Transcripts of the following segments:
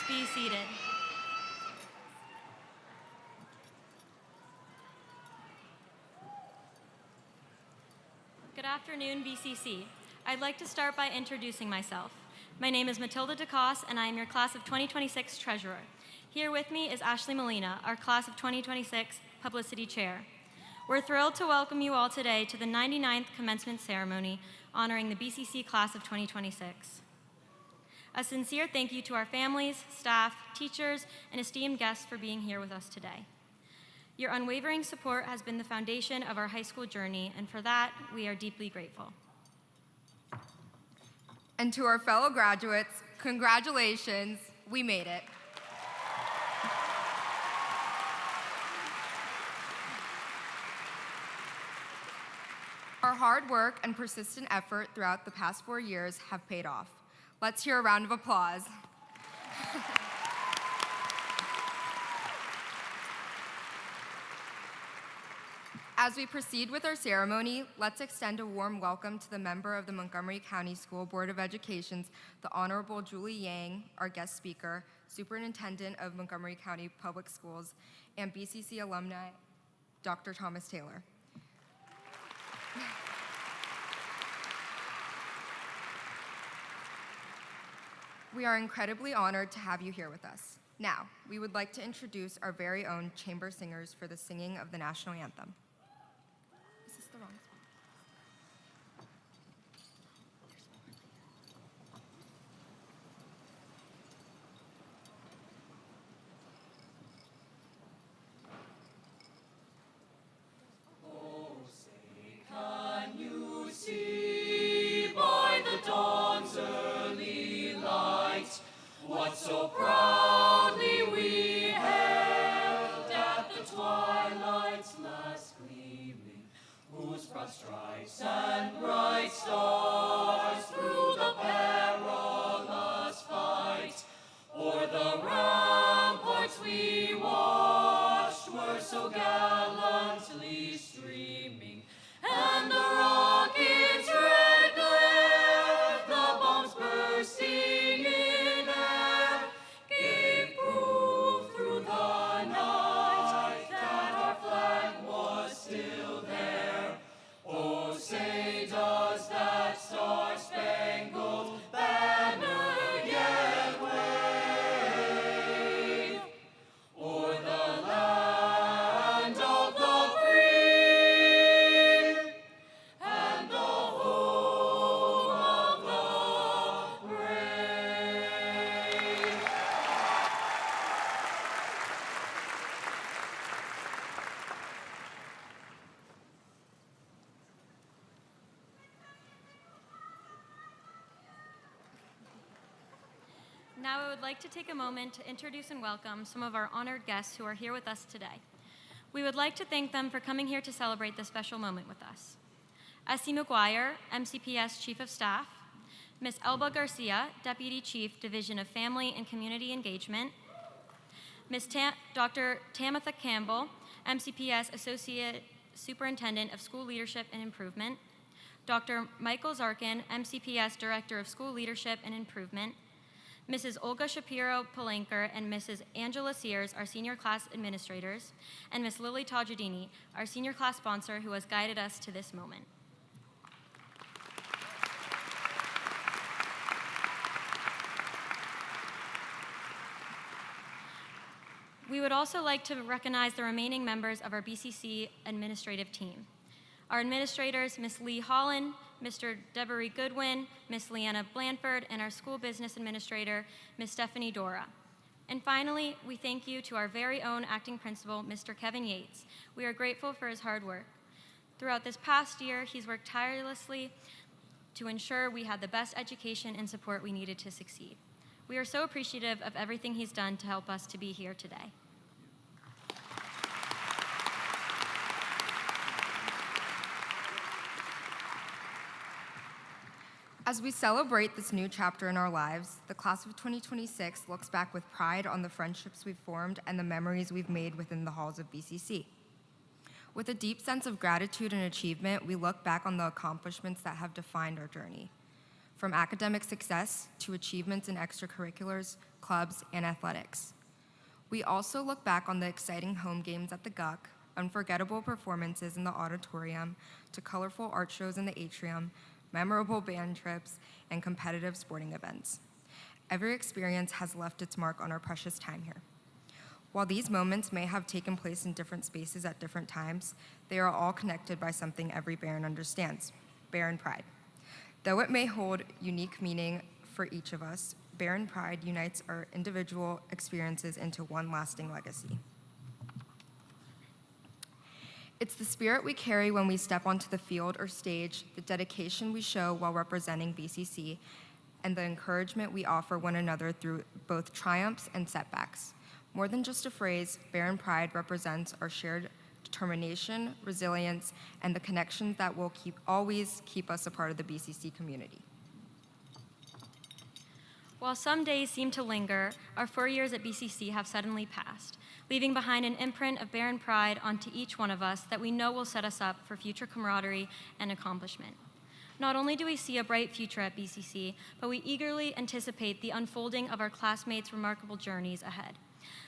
be seated. Good afternoon, BCC. I'd like to start by introducing myself. My name is Matilda DeCoste, and I am your Class of 2026 Treasurer. Here with me is Ashley Molina, our Class of 2026 Publicity Chair. We're thrilled to welcome you all today to the 99th Commencement Ceremony honoring the BCC Class of 2026. A sincere thank you to our families, staff, teachers, and esteemed guests for being here with us today. Your unwavering support has been the foundation of our high school journey, and for that, we are deeply grateful. And to our fellow graduates, congratulations, we made it. Our hard work and persistent effort throughout the past 4 years have paid off. Let's hear a round of applause. As we proceed with our ceremony, let's extend a warm welcome to the member of the Montgomery County School Board of Education's, the Honorable Julie Yang, our guest speaker, Superintendent of Montgomery County Public Schools, and BCC alumni, Dr. Thomas Taylor. We are incredibly honored to have you here with us. Now, we would like to introduce our very own chamber singers for the singing of the national anthem. Is this the wrong spot? Oh, say, can you see by the dawn's early light what so proudly we hailed at the twilight's last gleaming, whose broad stripes and bright stars through the perilous fight o'er the ramparts we watched were so gallantly streaming, and the rockets' red glare, the bombs bursting in air, gave proof through the night that our flag was still there. Oh, say does that star-spangled banner yet wave o'er the land of the free and the home of the brave. Now I would like to take a moment to introduce and welcome some of our honored guests who are here with us today. We would like to thank them for coming here to celebrate this special moment with us. S.C. McGuire, MCPS Chief of Staff, Ms. Elba Garcia, Deputy Chief, Division of Family and Community Engagement, Ms. Dr. Tamitha Campbell, MCPS Associate Superintendent of School Leadership and Improvement, Dr. Michael Zarkin, MCPS Director of School Leadership and Improvement, Mrs. Olga Shapiro-Palanker and Mrs. Angela Sears, our senior class administrators, and Ms. Lily Tajadini, our senior class sponsor who has guided us to this moment. We would also like to recognize the remaining members of our BCC administrative team. Our administrators, Ms. Lee Holland, Mr. Debery Goodwin, Ms. Leanna Blanford, and our school business administrator, Ms. Stephanie Dora. And finally, we thank you to our very own acting principal, Mr. Kevin Yates. We are grateful for his hard work. Throughout this past year, he's worked tirelessly to ensure we had the best education and support we needed to succeed. We are so appreciative of everything he's done to help us to be here today. As we celebrate this new chapter in our lives, the class of 2026 looks back with pride on the friendships we've formed and the memories we've made within the halls of BCC. With a deep sense of gratitude and achievement, we look back on the accomplishments that have defined our journey. From academic success to achievements in extracurriculars clubs, and athletics. We also look back on the exciting home games at the GUC, unforgettable performances in the auditorium, to colorful art shows in the atrium, memorable band trips, and competitive sporting events. Every experience has left its mark on our precious time here. While these moments may have taken place in different spaces at different times, they are all connected by something every Baron understands: Baron pride. Though it may hold unique meaning for each of us, Baron pride unites our individual experiences into one lasting legacy. It's the spirit we carry when we step onto the field or stage, the dedication we show while representing BCC, and the encouragement we offer one another through both triumphs and setbacks. More than just a phrase, Baron pride represents our shared determination, resilience, and the connections that will always keep us a part of the BCC community. While some days seem to linger, our 4 years at BCC have suddenly passed, leaving behind an imprint of Baron pride onto each one of us that we know will set us up for future camaraderie and accomplishment. Not only do we see a bright future at BCC, but we eagerly anticipate the unfolding of our classmates' remarkable journeys ahead.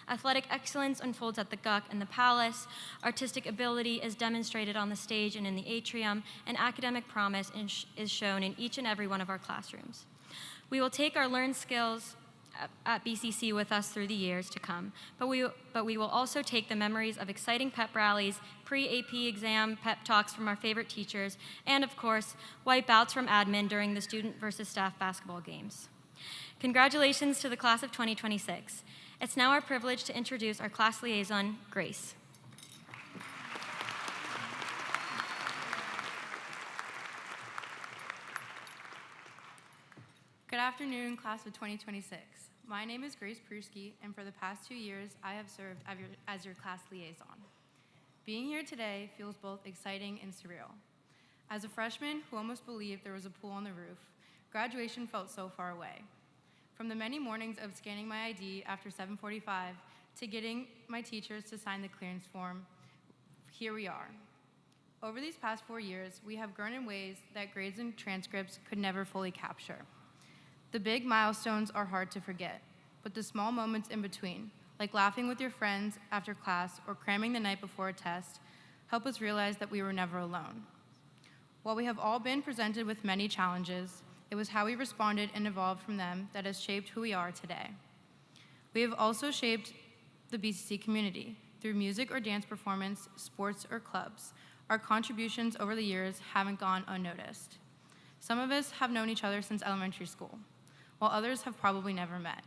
Athletic excellence unfolds at the GUC and the Palace, artistic ability is demonstrated on the stage and in the atrium, and academic promise is shown in each and every one of our classrooms. We will take our learned skills at BCC with us through the years to come, but we will also take the memories of exciting pep rallies, pre-AP exam pep talks from our favorite teachers, and of course, white bouts from admin during the student versus staff basketball games. Congratulations to the class of 2026. It's now our privilege to introduce our class liaison, Grace. Good afternoon, class of 2026. My name is Grace Pruski, and for the past 2 years, I have served as your class liaison. Being here today feels both exciting and surreal. As a freshman who almost believed there was a pool on the roof, graduation felt so far away. From the many mornings of scanning my ID after 7:45 to getting my teachers to sign the clearance form, here we are. Over these past 4 years, we have grown in ways that grades and transcripts could never fully capture. The big milestones are hard to forget, but the small moments in between, like laughing with your friends after class or cramming the night before a test, help us realize that we were never alone. While we have all been presented with many challenges, it was how we responded and evolved from them that has shaped who we are today. We have also shaped the BCC community through music or dance performance, sports or clubs. Our contributions over the years haven't gone unnoticed. Some of us have known each other since elementary school, while others have probably never met.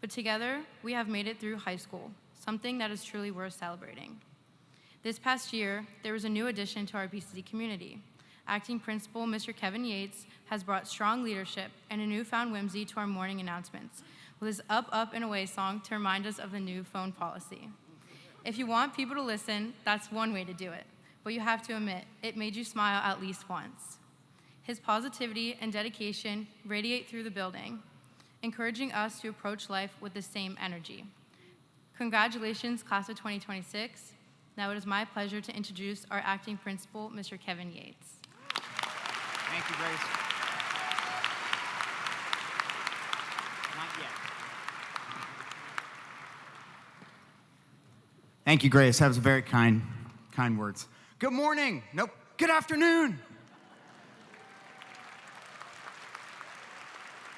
But together, we have made it through high school, something that is truly worth celebrating. This past year, there was a new addition to our BCC community. Acting Principal Mr. Kevin Yates has brought strong leadership and a newfound whimsy to our morning announcements with his Up, Up, and Away song to remind us of the new phone policy. If you want people to listen, that's one way to do it, but you have to admit, it made you smile at least once. His positivity and dedication radiate through the building, encouraging us to approach life with the same energy. Congratulations, class of 2026. Now it is my pleasure to introduce our acting principal, Mr. Kevin Yates. Thank you, Grace. Not yet. Thank you, Grace. That was very kind words. Good morning. Nope. Good afternoon.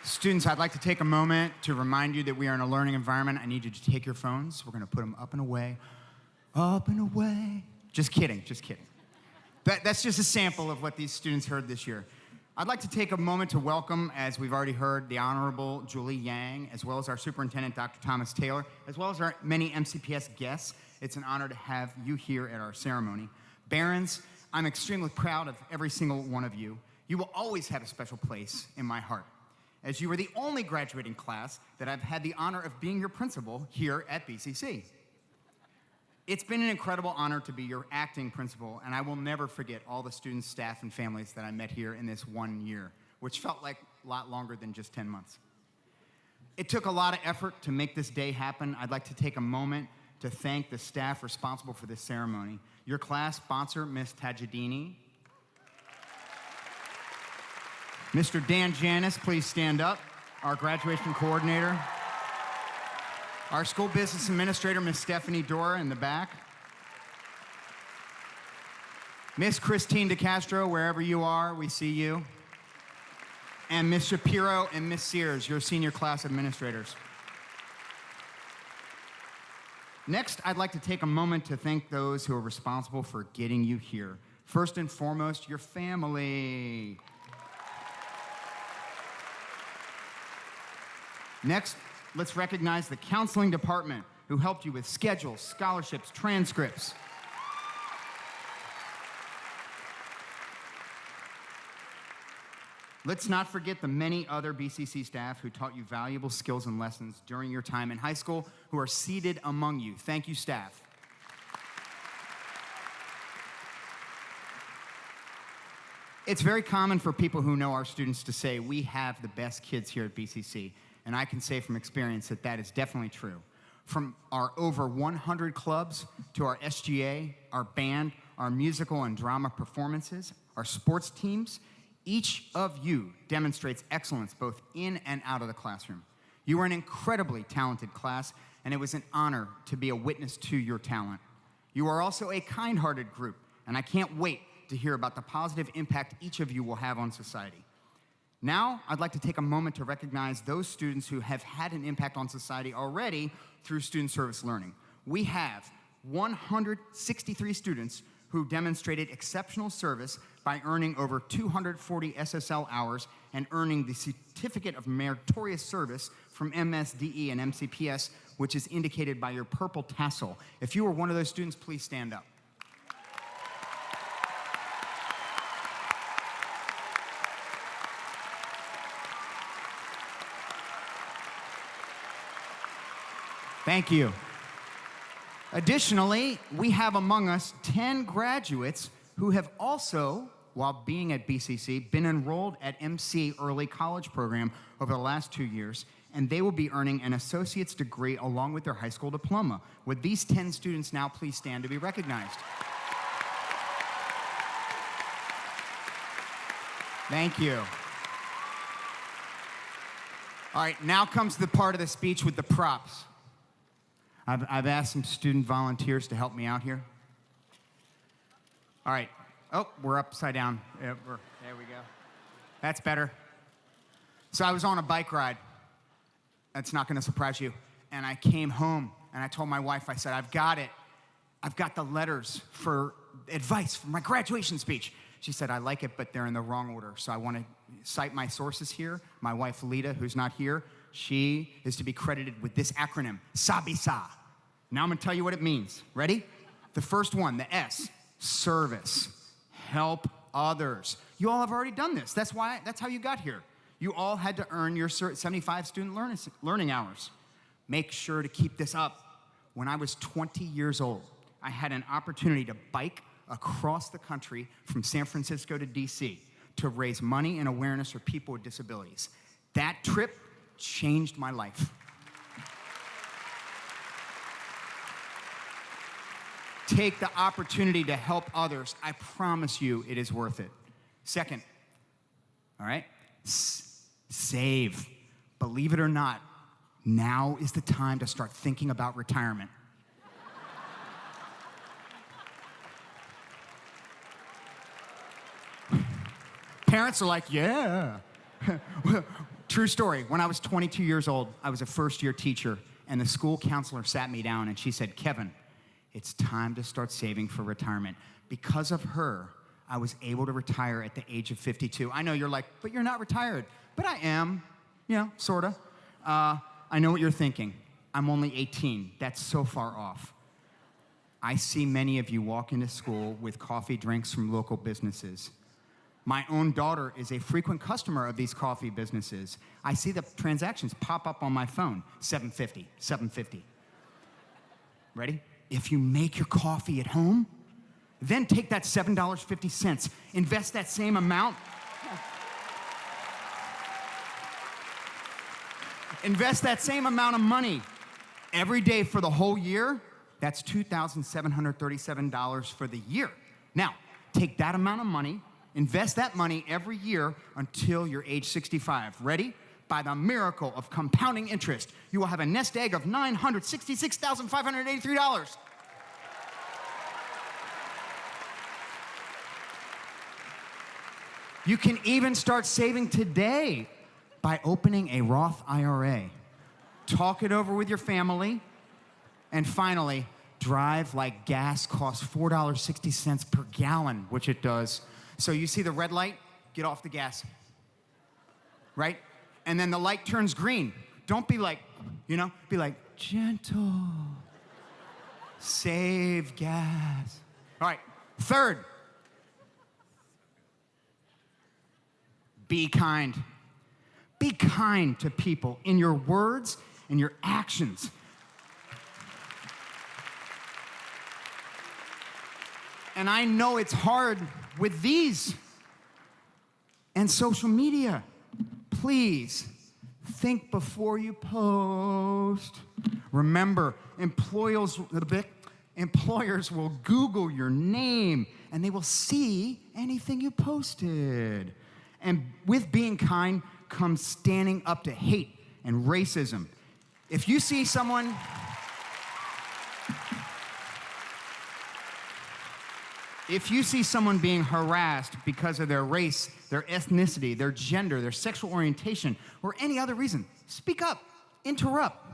Students, I'd like to take a moment to remind you that we are in a learning environment. I need you to take your phones. We're going to put them up and away. Up and away. Just kidding, just kidding. That's just a sample of what these students heard this year. I'd like to take a moment to welcome, as we've already heard, the Honorable Julie Yang, as well as our Superintendent, Dr. Thomas Taylor, as well as our many MCPS guests. It's an honor to have you here at our ceremony. Barons, I'm extremely proud of every single one of you. You will always have a special place in my heart, as you are the only graduating class that I've had the honor of being your principal here at BCC. It's been an incredible honor to be your acting principal, and I will never forget all the students, staff, and families that I met here in this 1 year, which felt like a lot longer than just 10 months. It took a lot of effort to make this day happen. I'd like to take a moment to thank the staff responsible for this ceremony. Your class sponsor, Ms. Tajadini. Mr. Dan Janis, please stand up, our graduation coordinator. Our school business administrator, Miss Stephanie Dora, in the back. Miss Christine DeCastro, wherever you are, we see you. And Miss Shapiro and Miss Sears, your senior class administrators. Next, I'd like to take a moment to thank those who are responsible for getting you here. First and foremost, your family. Next, let's recognize the counseling department who helped you with schedules, scholarships, transcripts. Let's not forget the many other BCC staff who taught you valuable skills and lessons during your time in high school who are seated among you. Thank you, staff. It's very common for people who know our students to say, we have the best kids here at BCC. And I can say from experience that that is definitely true. From our over 100 clubs to our SGA, our band, our musical and drama performances, our sports teams, each of you demonstrates excellence both in and out of the classroom. You are an incredibly talented class, and it was an honor to be a witness to your talent. You are also a kind-hearted group, and I can't wait to hear about the positive impact each of you will have on society. Now, I'd like to take a moment to recognize those students who have had an impact on society already through student service learning. We have 163 students who demonstrated exceptional service by earning over 240 SSL hours and earning the Certificate of Meritorious Service from MSDE and MCPS, which is indicated by your purple tassel. If you were one of those students, please stand up. Thank you. Additionally, we have among us 10 graduates who have also, while being at BCC, been enrolled at MC Early College Program over the last 2 years, and they will be earning an associate's degree along with their high school diploma. Would these 10 students now please stand to be recognized? Thank you. All right, now comes the part of the speech with the props. I've asked some student volunteers to help me out here. All right. Oh, we're upside down. Yeah, there we go. That's better. So I was on a bike ride. That's not going to surprise you. And I came home, and I told my wife, I said, I've got it. I've got the letters for advice for my graduation speech. She said, I like it, but they're in the wrong order. So I want to cite my sources here. My wife, Lita, who's not here, she is to be credited with this acronym, SABISA. Now I'm going to tell you what it means. Ready? The first one, the S, service. Help others. You all have already done this. That's how you got here. You all had to earn your 75 student learning hours. Make sure to keep this up. When I was 20 years old, I had an opportunity to bike across the country from San Francisco to DC to raise money and awareness for people with disabilities. That trip changed my life. Take the opportunity to help others. I promise you it is worth it. Second, all right, save. Believe it or not, now is the time to start thinking about retirement. Parents are like, yeah. True story. When I was 22 years old, I was a first-year teacher, and the school counselor sat me down, and she said, Kevin, it's time to start saving for retirement. Because of her, I was able to retire at the age of 52. I know you're like, but you're not retired. But I am, sort of. I know what you're thinking. I'm only 18. That's so far off. I see many of you walk into school with coffee drinks from local businesses. My own daughter is a frequent customer of these coffee businesses. I see the transactions pop up on my phone, $7.50, $7.50. Ready? If you make your coffee at home, then take that $7.50, invest that same amount. Invest that same amount of money every day for the whole year. That's $2,737 for the year. Now, take that amount of money, invest that money every year until you're age 65. Ready? by the miracle of compounding interest, you will have a nest egg of $966,583. You can even start saving today by opening a Roth IRA. Talk it over with your family. And finally, drive like gas costs $4.60 per gallon, which it does. So you see the red light, get off the gas, right? And then the light turns green. Don't be like, be like, gentle, save gas. All right, third, be kind. Be kind to people in your words and your actions. And I know it's hard with these and social media. Please think before you post. Remember, employers will Google your name and they will see anything you posted. And with being kind comes standing up to hate and racism. If you see someone being harassed because of their race, their ethnicity, their gender, their sexual orientation, or any other reason, speak up, interrupt.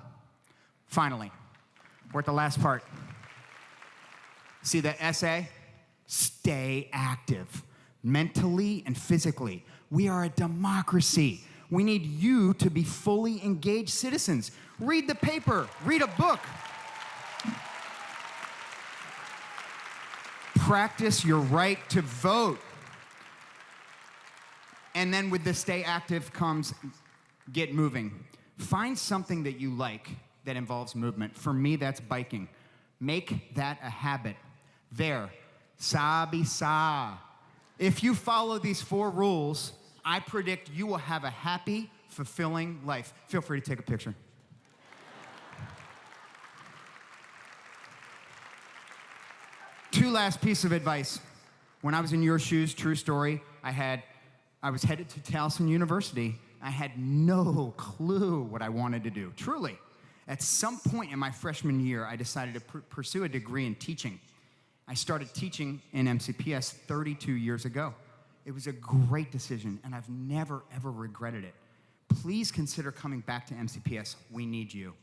Finally, we're at the last part. See the essay? Stay active, mentally and physically. We are a democracy. We need you to be fully engaged citizens. Read the paper, read a book. Practice your right to vote. And then with the stay active comes get moving. Find something that you like that involves movement. For me, that's biking. Make that a habit. There, sabi-sa. If you follow these 4 rules, I predict you will have a happy, fulfilling life. Feel free to take a picture. Two last piece of advice. When I was in your shoes, true story, I was headed to Towson University. I had no clue what I wanted to do, truly. At some point in my freshman year, I decided to pursue a degree in teaching. I started teaching in MCPS 32 years ago. It was a great decision, and I've never, ever regretted it. Please consider coming back to MCPS. We need you.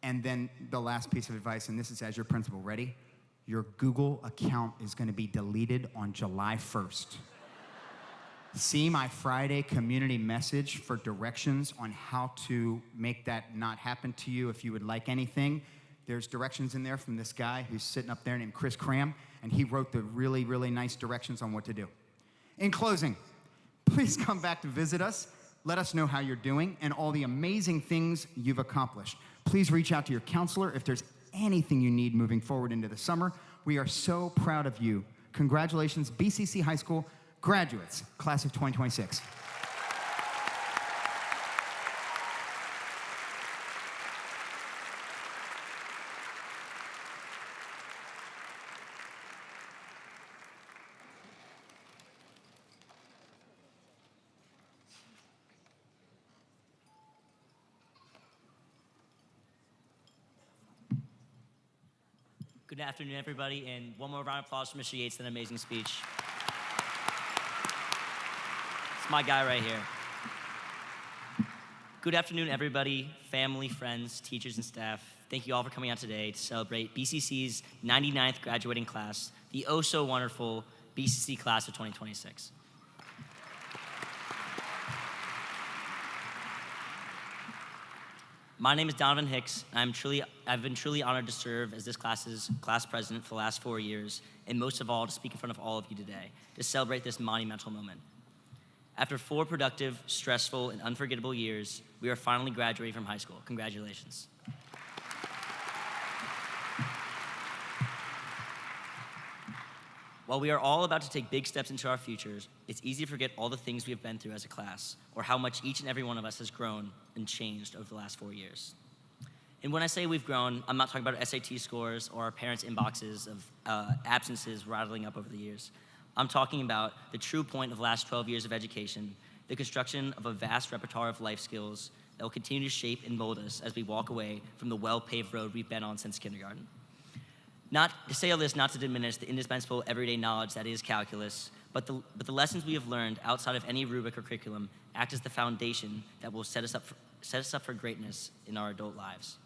And then the last piece of advice, and this is as your principal. Ready? Your Google account is going to be deleted on July 1st. See my Friday community message for directions on how to make that not happen to you if you would like anything. There's directions in there from this guy who's sitting up there named Chris Cram, and he wrote the really, really nice directions on what to do. In closing, please come back to visit us. Let us know how you're doing and all the amazing things you've accomplished. Please reach out to your counselor if there's anything you need moving forward into the summer. We are so proud of you. Congratulations, BCC High School graduates, class of 2026. Good afternoon, everybody, and one more round of applause for Mr. Yates for an amazing speech. It's my guy right here. Good afternoon, everybody, family, friends, teachers, and staff. Thank you all for coming out today to celebrate BCC's 99th graduating class, the oh-so-wonderful BCC class of 2026. My name is Donovan Hicks, and I've been truly honored to serve as this class's class president for the last 4 years, and most of all, to speak in front of all of you today, to celebrate this monumental moment. After 4 productive, stressful, and unforgettable years, we are finally graduating from high school. Congratulations. While we are all about to take big steps into our futures, it's easy to forget all the things we have been through as a class, or how much each and every one of us has grown and changed over the last 4 years. And when I say we've grown, I'm not talking about SAT scores or our parents' inboxes of absences rattling up over the years. I'm talking about the true point of the last 12 years of education, the construction of a vast repertoire of life skills that will continue to shape and mold us as we walk away from the well-paved road we've been on since kindergarten. Not to say all this, not to diminish the indispensable everyday knowledge that is calculus, but the lessons we have learned outside of any rubric or curriculum act as the foundation that will set us up for greatness in our adult lives.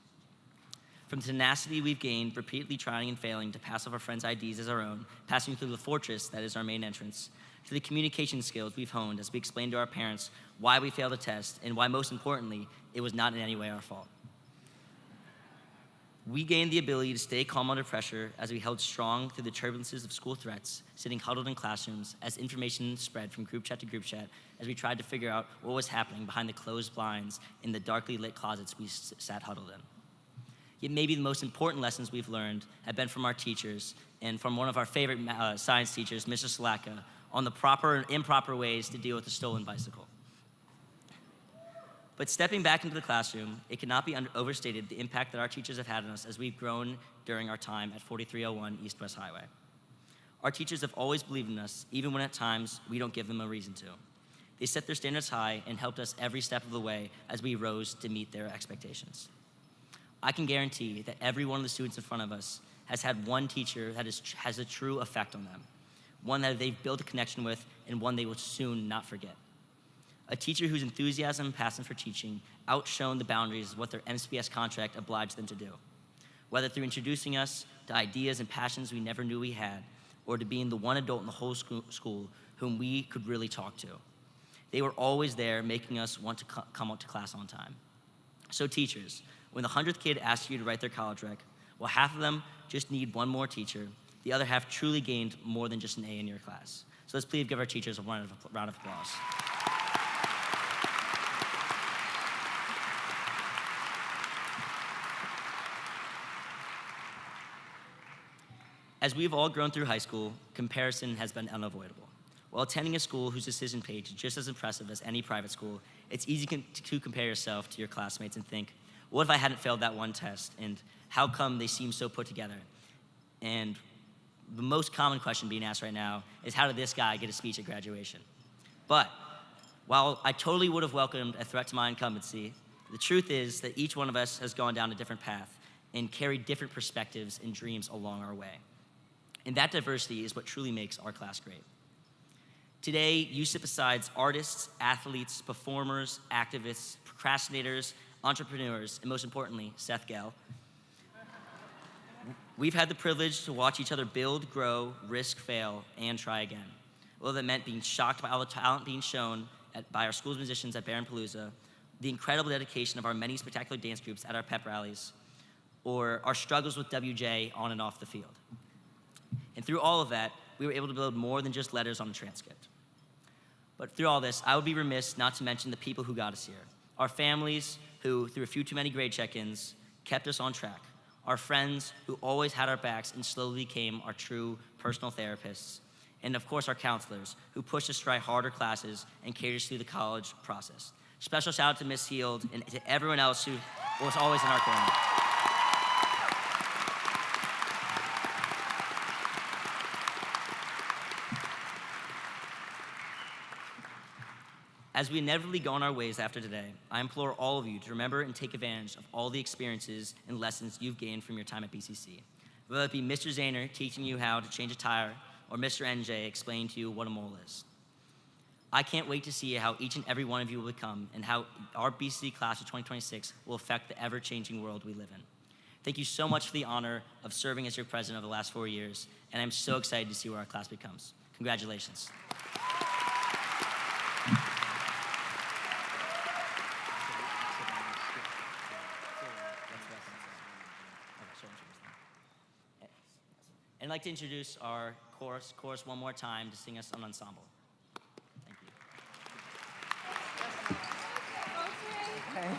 From the tenacity we've gained, repeatedly trying and failing to pass off our friends' IDs as our own, passing through the fortress that is our main entrance, to the communication skills we've honed as we explain to our parents why we failed a test and why, most importantly, it was not in any way our fault. We gained the ability to stay calm under pressure as we held strong through the turbulences of school threats, sitting huddled in classrooms as information spread from group chat to group chat as we tried to figure out what was happening behind the closed blinds in the darkly lit closets we sat huddled in. Yet maybe the most important lessons we've learned have been from our teachers and from one of our favorite science teachers, Mr. Slaka, on the proper and improper ways to deal with a stolen bicycle. But stepping back into the classroom, it cannot be overstated the impact that our teachers have had on us as we've grown during our time at 4301 East West Highway. Our teachers have always believed in us, even when at times we don't give them a reason to. They set their standards high and helped us every step of the way as we rose to meet their expectations. I can guarantee that every one of the students in front of us has had one teacher that has a true effect on them, one that they've built a connection with, and one they will soon not forget. A teacher whose enthusiasm and passion for teaching outshone the boundaries of what their MCPS contract obliged them to do, whether through introducing us to ideas and passions we never knew we had, or to being the one adult in the whole school whom we could really talk to. They were always there, making us want to come out to class on time. So teachers, when the 100th kid asks you to write their college rec, well, half of them just need one more teacher. The other half truly gained more than just an A in your class. So let's please give our teachers a round of applause. As we've all grown through high school, comparison has been unavoidable. While attending a school whose decision page is just as impressive as any private school, it's easy to compare yourself to your classmates and think, what if I hadn't failed that one test? And how come they seem so put together? And the most common question being asked right now is, how did this guy get a speech at graduation? But while I totally would have welcomed a threat to my incumbency, the truth is that each one of us has gone down a different path and carried different perspectives and dreams along our way. And that diversity is what truly makes our class great. Today, you sit beside artists, athletes, performers, activists, procrastinators, entrepreneurs, and most importantly, Seth Gell. We've had the privilege to watch each other build, grow, risk, fail, and try again. Whether that meant being shocked by all the talent being shown by our school's musicians at Barron Palooza, the incredible dedication of our many spectacular dance groups at our pep rallies, or our struggles with WJ on and off the field. And through all of that, we were able to build more than just letters on a transcript. But through all this, I would be remiss not to mention the people who got us here. Our families who, through a few too many grade check-ins, kept us on track. Our friends who always had our backs and slowly became our true personal therapists. And of course, our counselors who pushed us to try harder classes and carried us through the college process. Special shout out to Miss Heald and to everyone else who was always in our corner. As we inevitably go on our ways after today, I implore all of you to remember and take advantage of all the experiences and lessons you've gained from your time at BCC. Whether it be Mr. Zahner teaching you how to change a tire, or Mr. NJ explaining to you what a mole is. I can't wait to see how each and every one of you will become and how our BCC class of 2026 will affect the ever-changing world we live in. Thank you so much for the honor of serving as your president over the last 4 years, and I'm so excited to see where our class becomes. Congratulations. And I'd like to introduce our chorus one more time to sing us an ensemble. Thank you. Okay.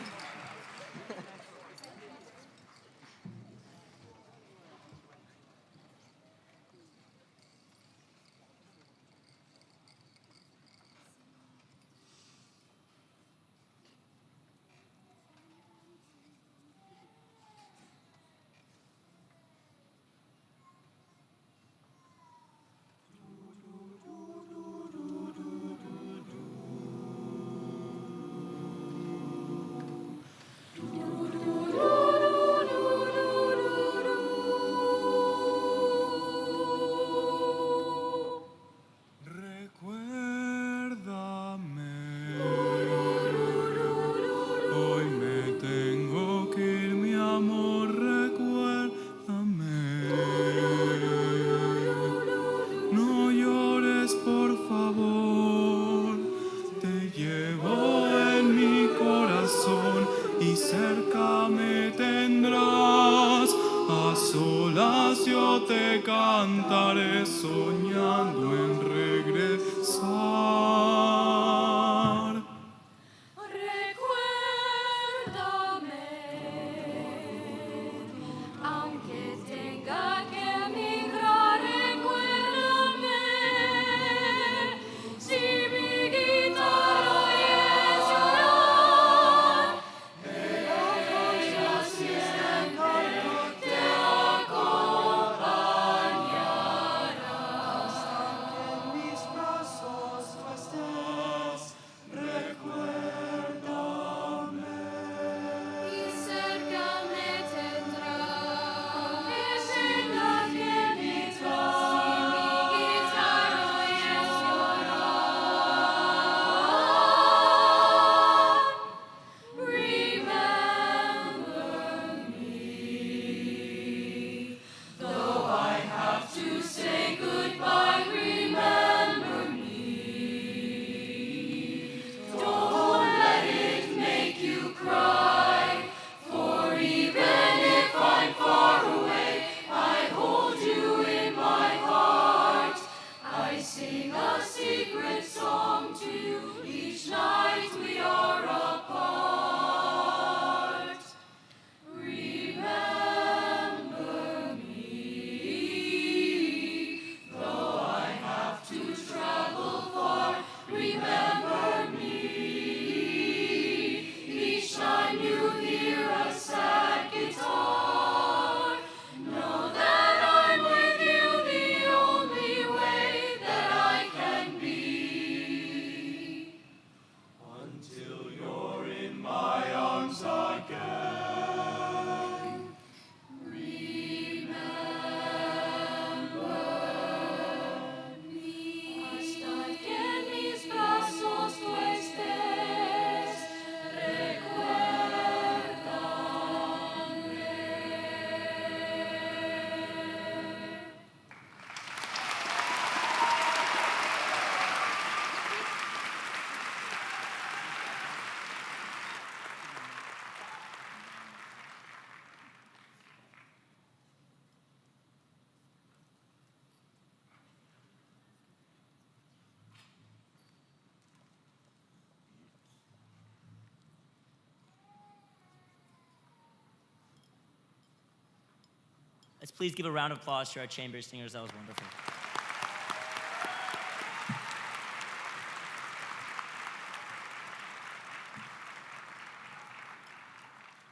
Let's please give a round of applause to our chamber singers. That was wonderful.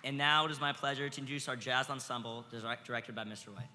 And now it is my pleasure to introduce our jazz ensemble, directed by Mr. White.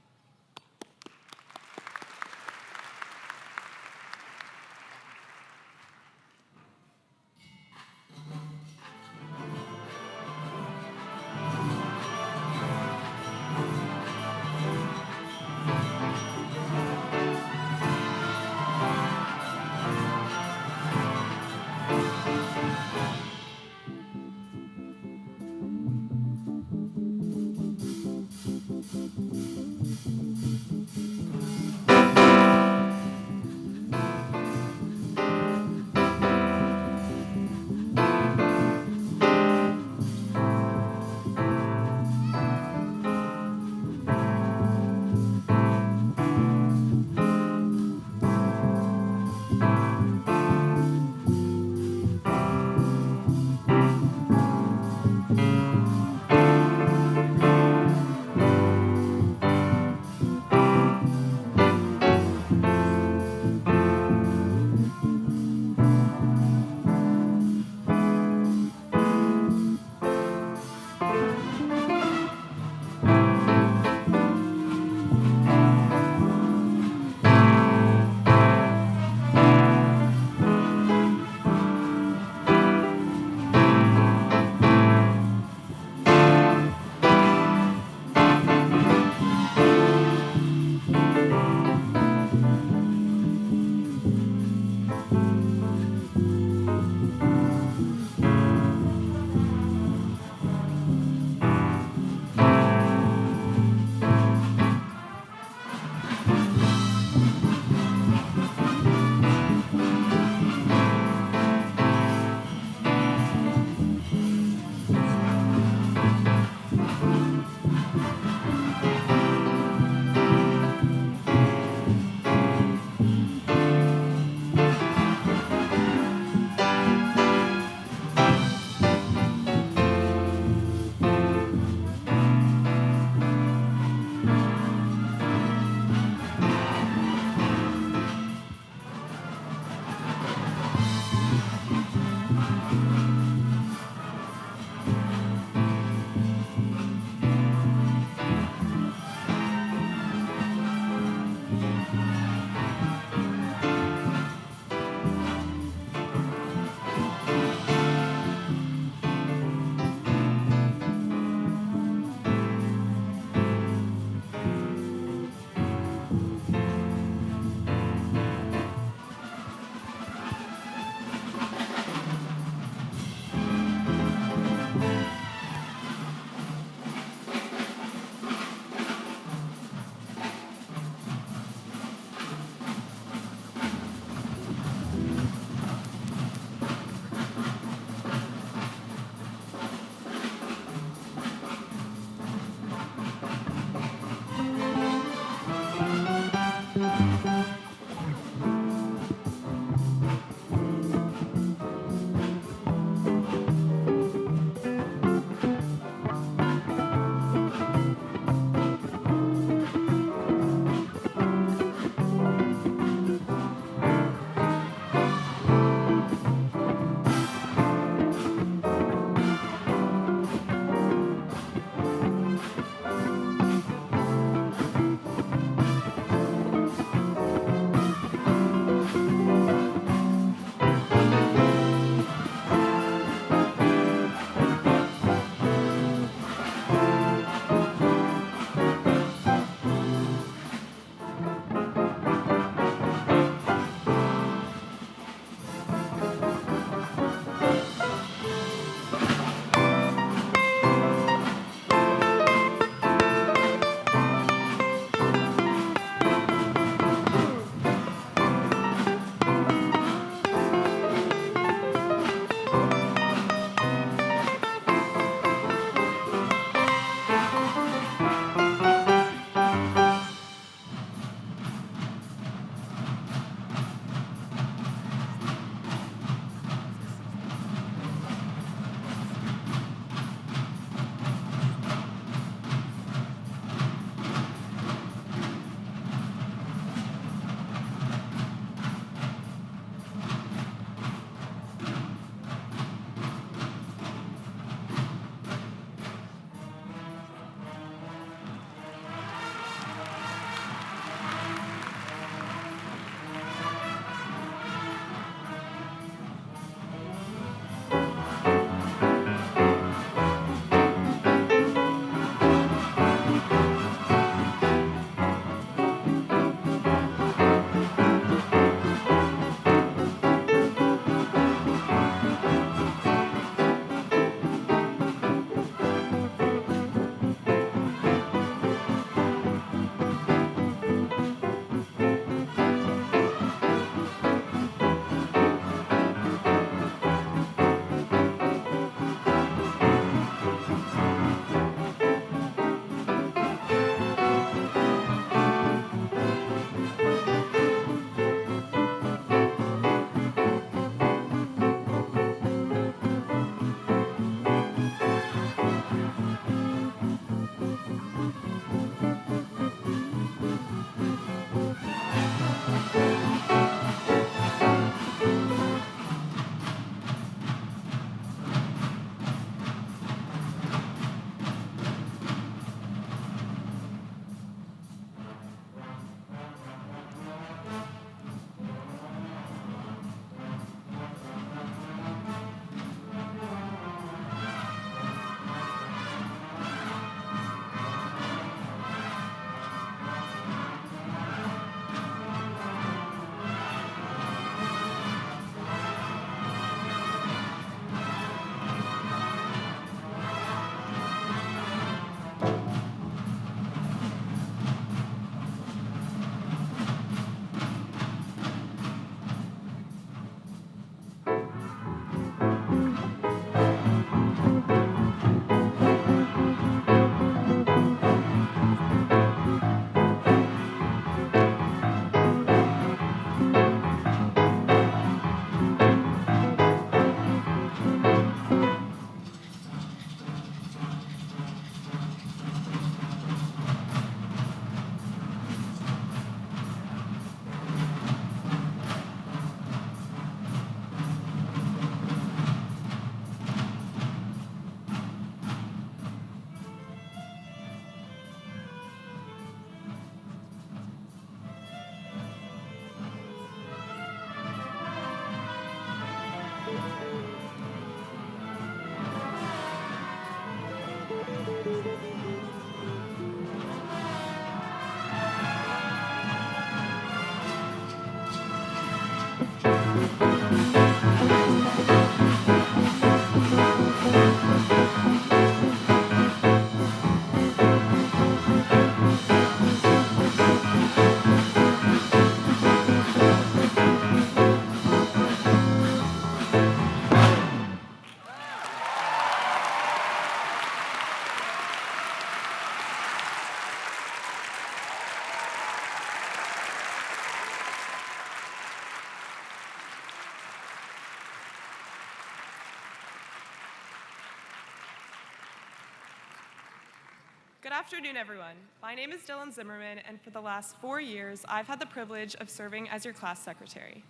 Good afternoon, everyone. My name is Dylan Zimmerman, and for the last 4 years, I've had the privilege of serving as your class secretary.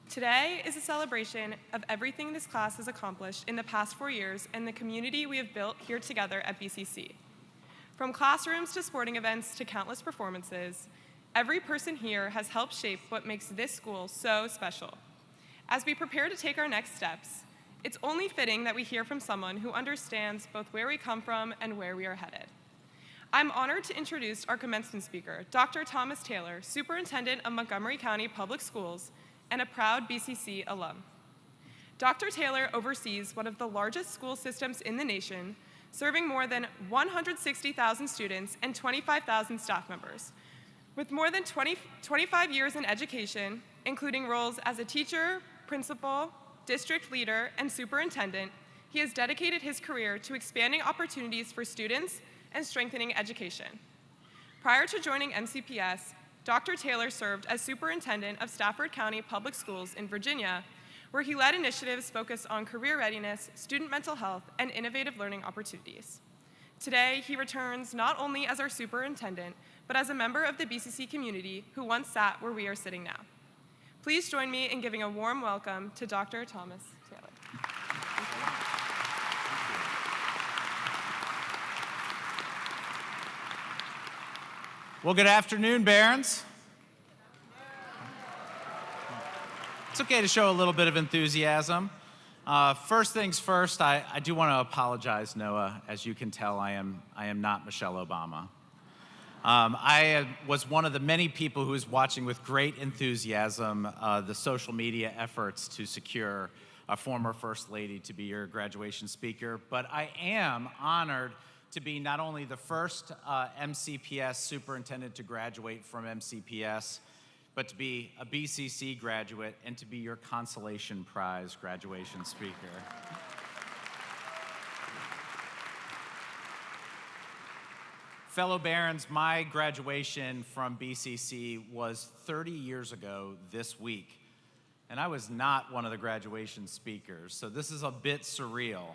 Today is a celebration of everything this class has accomplished in the past 4 years and the community we have built here together at BCC. From classrooms to sporting events to countless performances, every person here has helped shape what makes this school so special. As we prepare to take our next steps, it's only fitting that we hear from someone who understands both where we come from and where we are headed. I'm honored to introduce our commencement speaker, Dr. Thomas Taylor, Superintendent of Montgomery County Public Schools and a proud BCC alum. Dr. Taylor oversees one of the largest school systems in the nation, serving more than 160,000 students and 25,000 staff members. With more than 25 years in education, including roles as a teacher, principal, district leader, and superintendent, he has dedicated his career to expanding opportunities for students and strengthening education. Prior to joining MCPS, Dr. Taylor served as superintendent of Stafford County Public Schools in Virginia, where he led initiatives focused on career readiness, student mental health, and innovative learning opportunities. Today, he returns not only as our superintendent, but as a member of the BCC community who once sat where we are sitting now. Please join me in giving a warm welcome to Dr. Thomas Taylor. Well, good afternoon, Barons. It's okay to show a little bit of enthusiasm. First things first, I do want to apologize, Noah. As you can tell, I am not Michelle Obama. I was one of the many people who was watching with great enthusiasm the social media efforts to secure a former First Lady to be your graduation speaker, but I am honored to be not only the first MCPS superintendent to graduate from MCPS, but to be a BCC graduate and to be your consolation prize graduation speaker. Fellow Barons, my graduation from BCC was 30 years ago this week, and I was not one of the graduation speakers, so this is a bit surreal.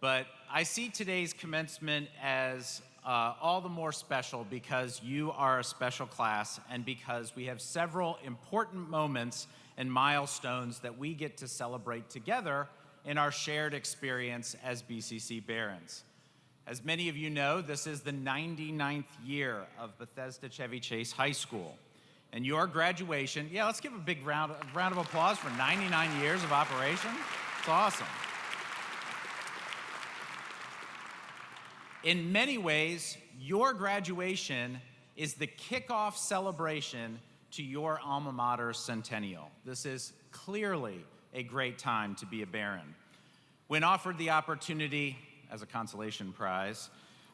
But I see today's commencement as all the more special because you are a special class and because we have several important moments and milestones that we get to celebrate together in our shared experience as BCC Barons. As many of you know, this is the 99th year of Bethesda-Chevy Chase High School. And your graduation, yeah, let's give a big round of applause for 99 years of operation. It's awesome. In many ways, your graduation is the kickoff celebration to your alma mater's centennial. This is clearly a great time to be a Baron. When offered the opportunity, as a consolation prize,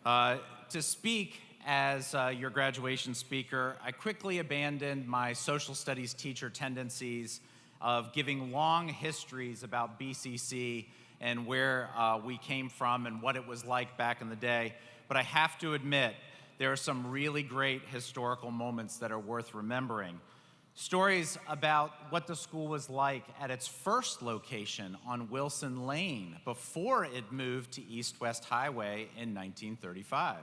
to speak as your graduation speaker, I quickly abandoned my social studies teacher tendencies of giving long histories about BCC and where we came from and what it was like back in the day. But I have to admit, there are some really great historical moments that are worth remembering. Stories about what the school was like at its first location on Wilson Lane before it moved to East-West Highway in 1935.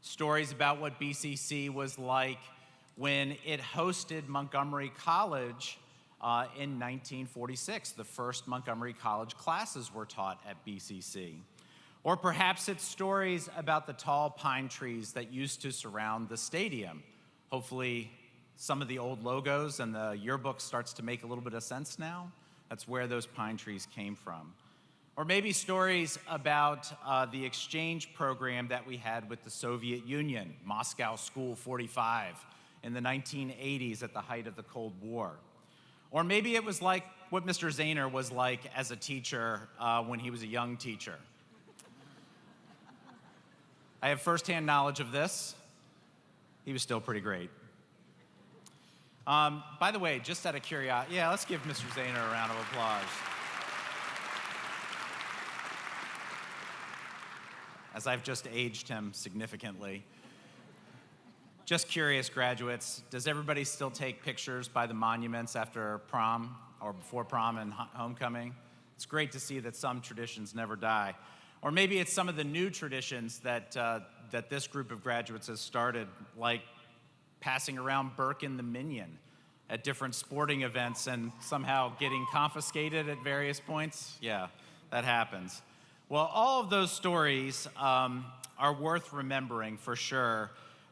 Stories about what BCC was like when it hosted Montgomery College in 1946. The first Montgomery College classes were taught at BCC. Or perhaps it's stories about the tall pine trees that used to surround the stadium. Hopefully, some of the old logos and the yearbook starts to make a little bit of sense now. That's where those pine trees came from. Or maybe stories about the exchange program that we had with the Soviet Union, Moscow School 45, in the 1980s at the height of the Cold War. Or maybe it was like what Mr. Zahner was like as a teacher when he was a young teacher. I have firsthand knowledge of this. He was still pretty great. By the way, just out of curiosity, yeah, let's give Mr. Zahner a round of applause. As I've just aged him significantly. Just curious, graduates, does everybody still take pictures by the monuments after prom or before prom and homecoming? It's great to see that some traditions never die. Or maybe it's some of the new traditions that that this group of graduates has started, like passing around Birkin the Minion at different sporting events and somehow getting confiscated at various points. Yeah, that happens. Well, all of those stories are worth remembering for sure,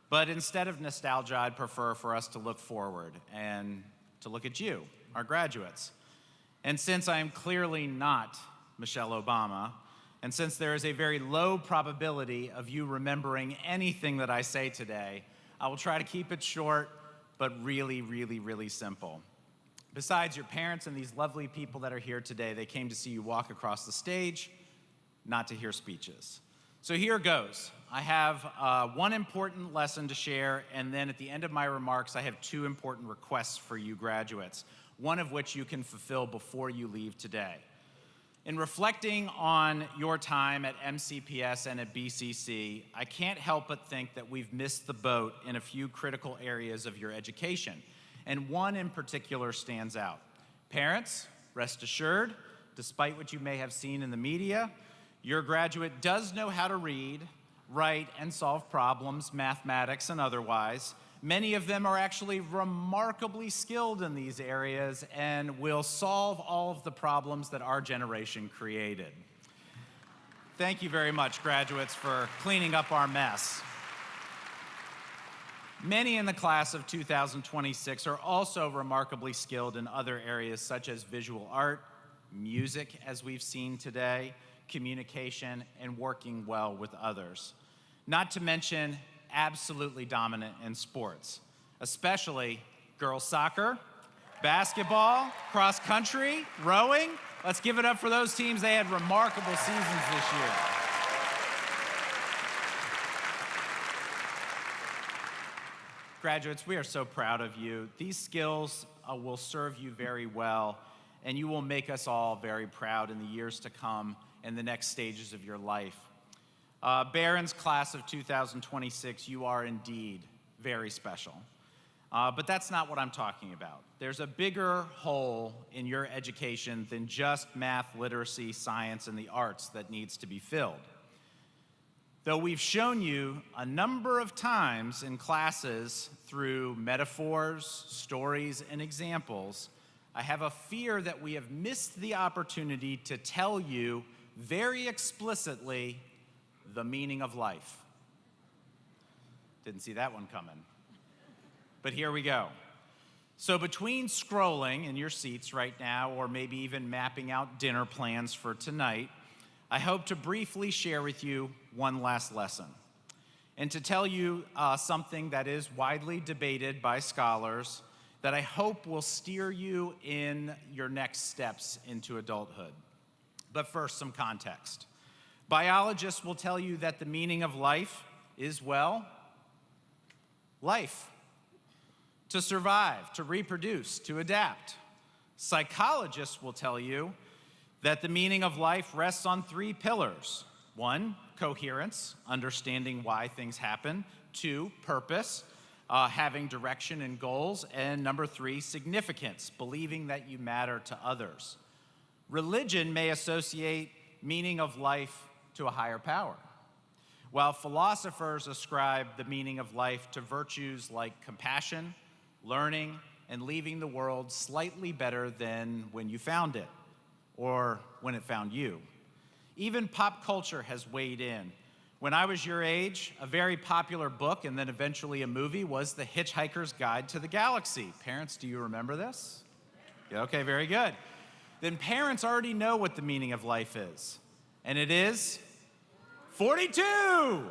but instead of nostalgia, I'd prefer for us to look forward and to look at you, our graduates. And since I am clearly not Michelle Obama, and since there is a very low probability of you remembering anything that I say today, I will try to keep it short, but really, really, really simple. Besides your parents and these lovely people that are here today, they came to see you walk across the stage, not to hear speeches. So here goes. I have one important lesson to share, and then at the end of my remarks, I have two important requests for you graduates, one of which you can fulfill before you leave today. In reflecting on your time at MCPS and at BCC, I can't help but think that we've missed the boat in a few critical areas of your education, and one in particular stands out. Parents, rest assured, despite what you may have seen in the media, your graduate does know how to read, write, and solve problems, mathematics and otherwise. Many of them are actually remarkably skilled in these areas and will solve all of the problems that our generation created. Thank you very much, graduates, for cleaning up our mess. Many in the class of 2026 are also remarkably skilled in other areas such as visual art, music, as we've seen today, communication, and working well with others. Not to mention absolutely dominant in sports, especially girls soccer, basketball, cross country, rowing. Let's give it up for those teams. They had remarkable seasons this year. Graduates, we are so proud of you. These skills will serve you very well, and you will make us all very proud in the years to come and the next stages of your life. Barron's class of 2026, you are indeed very special. But that's not what I'm talking about. There's a bigger hole in your education than just math, literacy, science, and the arts that needs to be filled. Though we've shown you a number of times in classes through metaphors, stories, and examples, I have a fear that we have missed the opportunity to tell you very explicitly the meaning of life. Didn't see that one coming. But here we go. So between scrolling in your seats right now, or maybe even mapping out dinner plans for tonight, I hope to briefly share with you one last lesson, and to tell you something that is widely debated by scholars that I hope will steer you in your next steps into adulthood. But first, some context. Biologists will tell you that the meaning of life is, well, life. To survive, to reproduce, to adapt. Psychologists will tell you that the meaning of life rests on three pillars. One, coherence, understanding why things happen. Two, purpose, having direction and goals. And number three, significance, believing that you matter to others. Religion may associate meaning of life to a higher power, while philosophers ascribe the meaning of life to virtues like compassion, learning, and leaving the world slightly better than when you found it, or when it found you. Even pop culture has weighed in. When I was your age, a very popular book and then eventually a movie was The Hitchhiker's Guide to the Galaxy. Parents, do you remember this? Yeah, okay, very good. Then parents already know what the meaning of life is. And it is 42.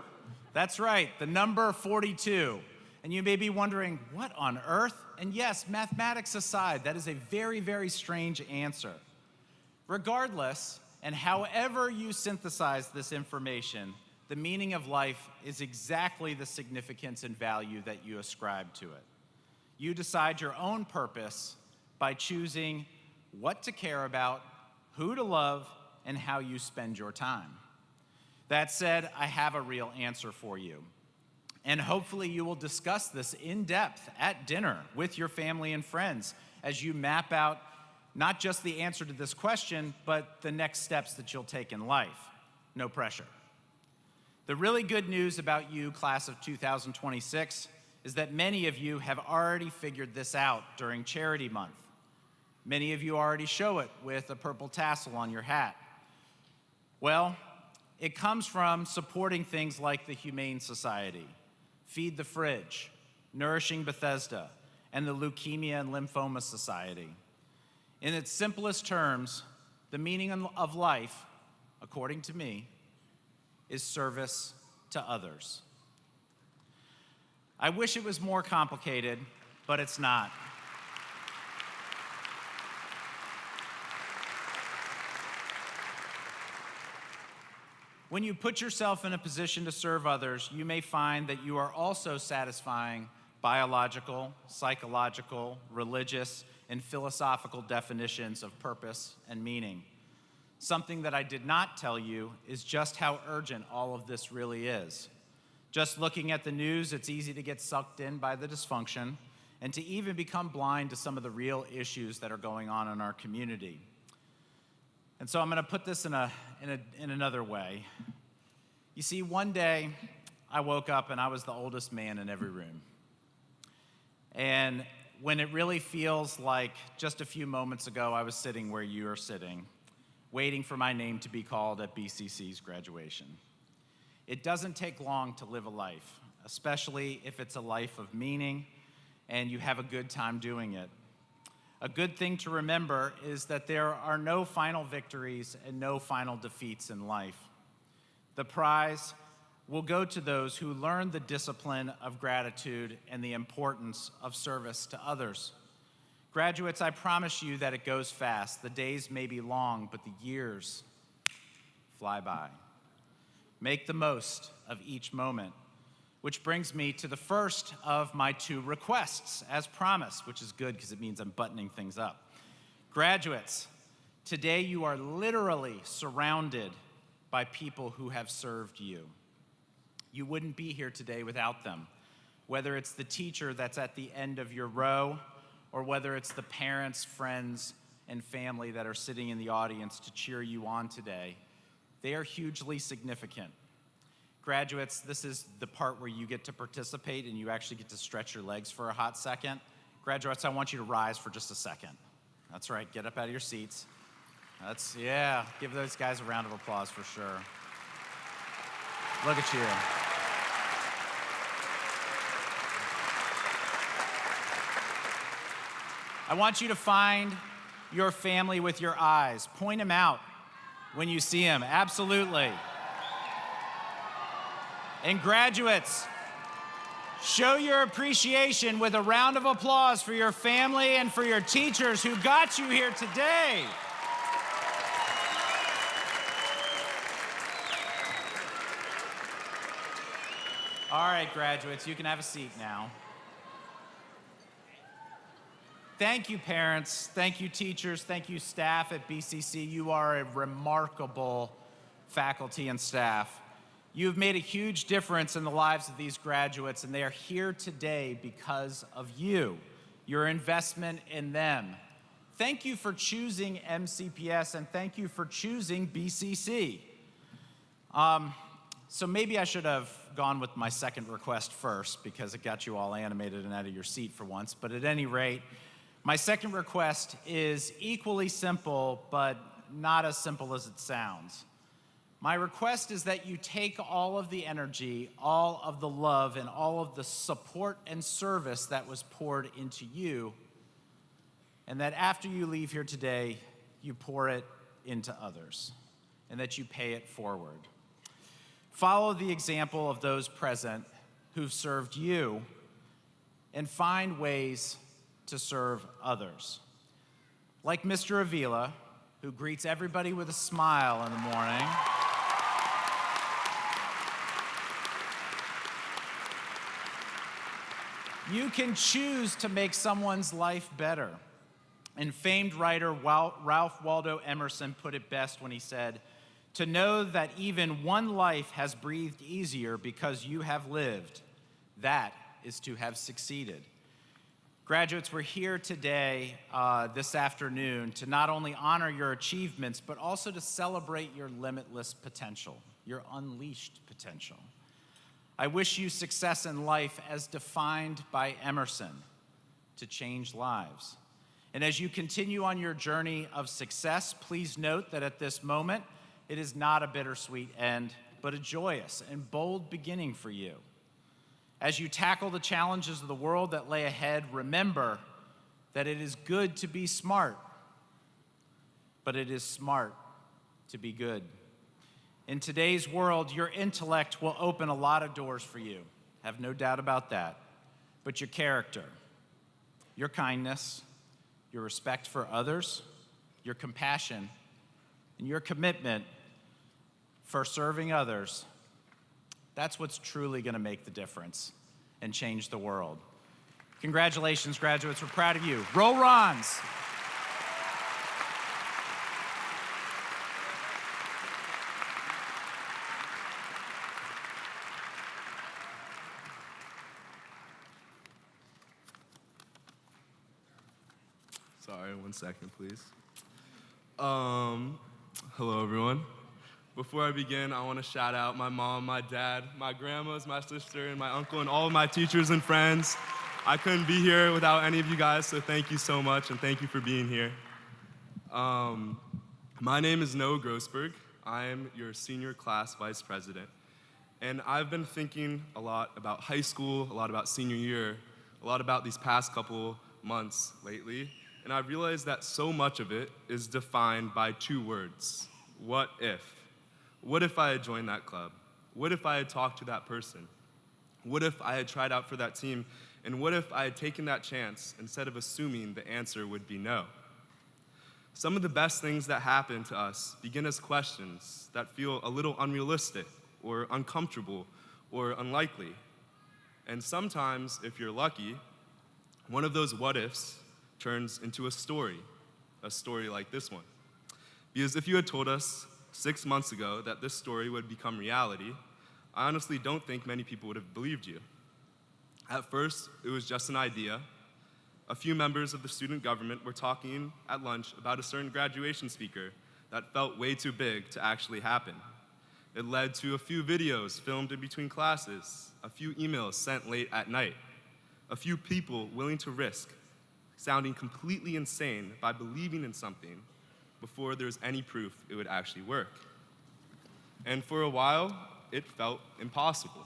That's right, the number 42. And you may be wondering, what on earth? And yes, mathematics aside, that is a very, very strange answer. Regardless, and however you synthesize this information, the meaning of life is exactly the significance and value that you ascribe to it. You decide your own purpose by choosing what to care about, who to love, and how you spend your time. That said, I have a real answer for you. And hopefully you will discuss this in depth at dinner with your family and friends as you map out not just the answer to this question, but the next steps that you'll take in life. No pressure. The really good news about you, class of 2026, is that many of you have already figured this out during Charity Month. Many of you already show it with a purple tassel on your hat. Well, it comes from supporting things like the Humane Society, Feed the Fridge, Nourishing Bethesda, and the Leukemia and Lymphoma Society. In its simplest terms, the meaning of life, according to me, is service to others. I wish it was more complicated, but it's not. When you put yourself in a position to serve others, you may find that you are also satisfying biological, psychological, religious, and philosophical definitions of purpose and meaning. Something that I did not tell you is just how urgent all of this really is. Just looking at the news, it's easy to get sucked in by the dysfunction and to even become blind to some of the real issues that are going on in our community. And so I'm going to put this in another way. You see, one day I woke up and I was the oldest man in every room. And when it really feels like just a few moments ago I was sitting where you are sitting, waiting for my name to be called at BCC's graduation. It doesn't take long to live a life, especially if it's a life of meaning and you have a good time doing it. A good thing to remember is that there are no final victories and no final defeats in life. The prize will go to those who learn the discipline of gratitude and the importance of service to others. Graduates, I promise you that it goes fast. The days may be long, but the years fly by. Make the most of each moment, which brings me to the first of my two requests, as promised, which is good because it means I'm buttoning things up. Graduates, today you are literally surrounded by people who have served you. You wouldn't be here today without them, whether it's the teacher that's at the end of your row, or whether it's the parents, friends, and family that are sitting in the audience to cheer you on today. They are hugely significant. Graduates, this is the part where you get to participate and you actually get to stretch your legs for a hot second. Graduates, I want you to rise for just a second. That's right, get up out of your seats. Yeah, give those guys a round of applause for sure. Look at you. I want you to find your family with your eyes. Point them out when you see them, absolutely. And graduates, show your appreciation with a round of applause for your family and for your teachers who got you here today. All right, graduates, you can have a seat now. Thank you, parents. Thank you, teachers. Thank you, staff at BCC. You are a remarkable faculty and staff. You've made a huge difference in the lives of these graduates, and they are here today because of you, your investment in them. Thank you for choosing MCPS, and thank you for choosing BCC. So maybe I should have gone with my second request first because it got you all animated and out of your seat for once. But at any rate, my second request is equally simple, but not as simple as it sounds. My request is that you take all of the energy, all of the love, and all of the support and service that was poured into you, and that after you leave here today, you pour it into others, and that you pay it forward. Follow the example of those present who've served you, and find ways to serve others. Like Mr. Avila, who greets everybody with a smile in the morning. You can choose to make someone's life better. And famed writer Ralph Waldo Emerson put it best when he said, "To know that even one life has breathed easier because you have lived, that is to have succeeded." Graduates, we're here today, this afternoon, to not only honor your achievements, but also to celebrate your limitless potential. your unleashed potential. I wish you success in life as defined by Emerson, to change lives. And as you continue on your journey of success, please note that at this moment, it is not a bittersweet end, but a joyous and bold beginning for you. As you tackle the challenges of the world that lay ahead, remember that it is good to be smart, but it is smart to be good. In today's world, your intellect will open a lot of doors for you. Have no doubt about that. But your character, your kindness, your respect for others, your compassion, and your commitment for serving others, that's what's truly going to make the difference and change the world. Congratulations, graduates. We're proud of you. Roll Rons. Sorry, 1 second, please. Hello, everyone. Before I begin, I want to shout out my mom, my dad, my grandmas, my sister, and my uncle, and all of my teachers and friends. I couldn't be here without any of you guys, so thank you so much, and thank you for being here. My name is Noah Grossberg. I am your senior class vice president. And I've been thinking a lot about high school, a lot about senior year, a lot about these past couple months lately. And I've realized that so much of it is defined by 2 words. What if? What if I had joined that club? What if I had talked to that person? What if I had tried out for that team? And what if I had taken that chance instead of assuming the answer would be no? Some of the best things that happen to us begin as questions that feel a little unrealistic or uncomfortable or unlikely. And sometimes, if you're lucky, one of those what ifs turns into a story like this one. Because if you had told us 6 months ago that this story would become reality, I honestly don't think many people would have believed you. At first, it was just an idea. A few members of the student government were talking at lunch about a certain graduation speaker that felt way too big to actually happen. It led to a few videos filmed in between classes, a few emails sent late at night, a few people willing to risk sounding completely insane by believing in something before there's any proof it would actually work. And for a while, it felt impossible.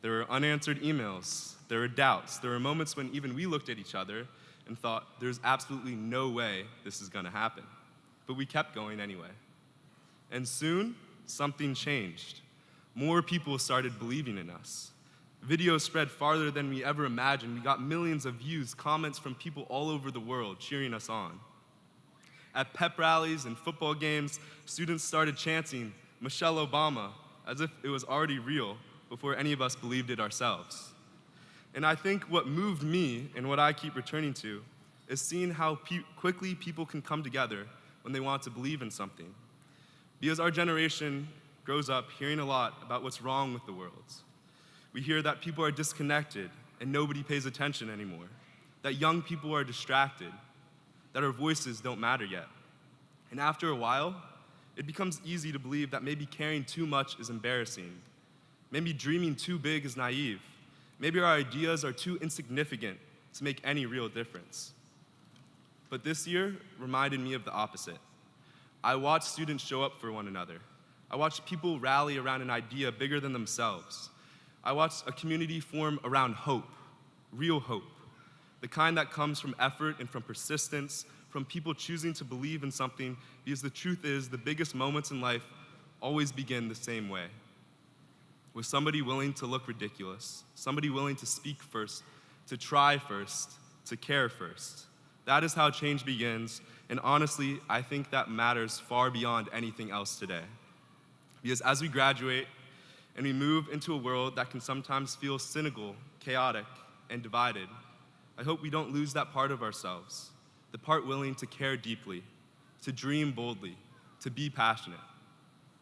There were unanswered emails, there were doubts, there were moments when even we looked at each other and thought, there's absolutely no way this is gonna happen. But we kept going anyway. And soon, something changed. More people started believing in us. Videos spread farther than we ever imagined. We got millions of views, comments from people all over the world cheering us on. At pep rallies and football games, students started chanting, Michelle Obama, as if it was already real before any of us believed it ourselves. And I think what moved me and what I keep returning to is seeing how quickly people can come together when they want to believe in something. Because our generation grows up hearing a lot about what's wrong with the world. We hear that people are disconnected and nobody pays attention anymore, that young people are distracted, that our voices don't matter yet. And after a while, it becomes easy to believe that maybe caring too much is embarrassing. Maybe dreaming too big is naive. Maybe our ideas are too insignificant to make any real difference. But this year reminded me of the opposite. I watched students show up for one another. I watched people rally around an idea bigger than themselves. I watched a community form around hope, real hope, the kind that comes from effort and from persistence, from people choosing to believe in something, because the truth is the biggest moments in life always begin the same way. With somebody willing to look ridiculous, somebody willing to speak first, to try first, to care first. That is how change begins, and honestly, I think that matters far beyond anything else today. Because as we graduate and we move into a world that can sometimes feel cynical, chaotic, and divided, I hope we don't lose that part of ourselves, the part willing to care deeply, to dream boldly, to be passionate.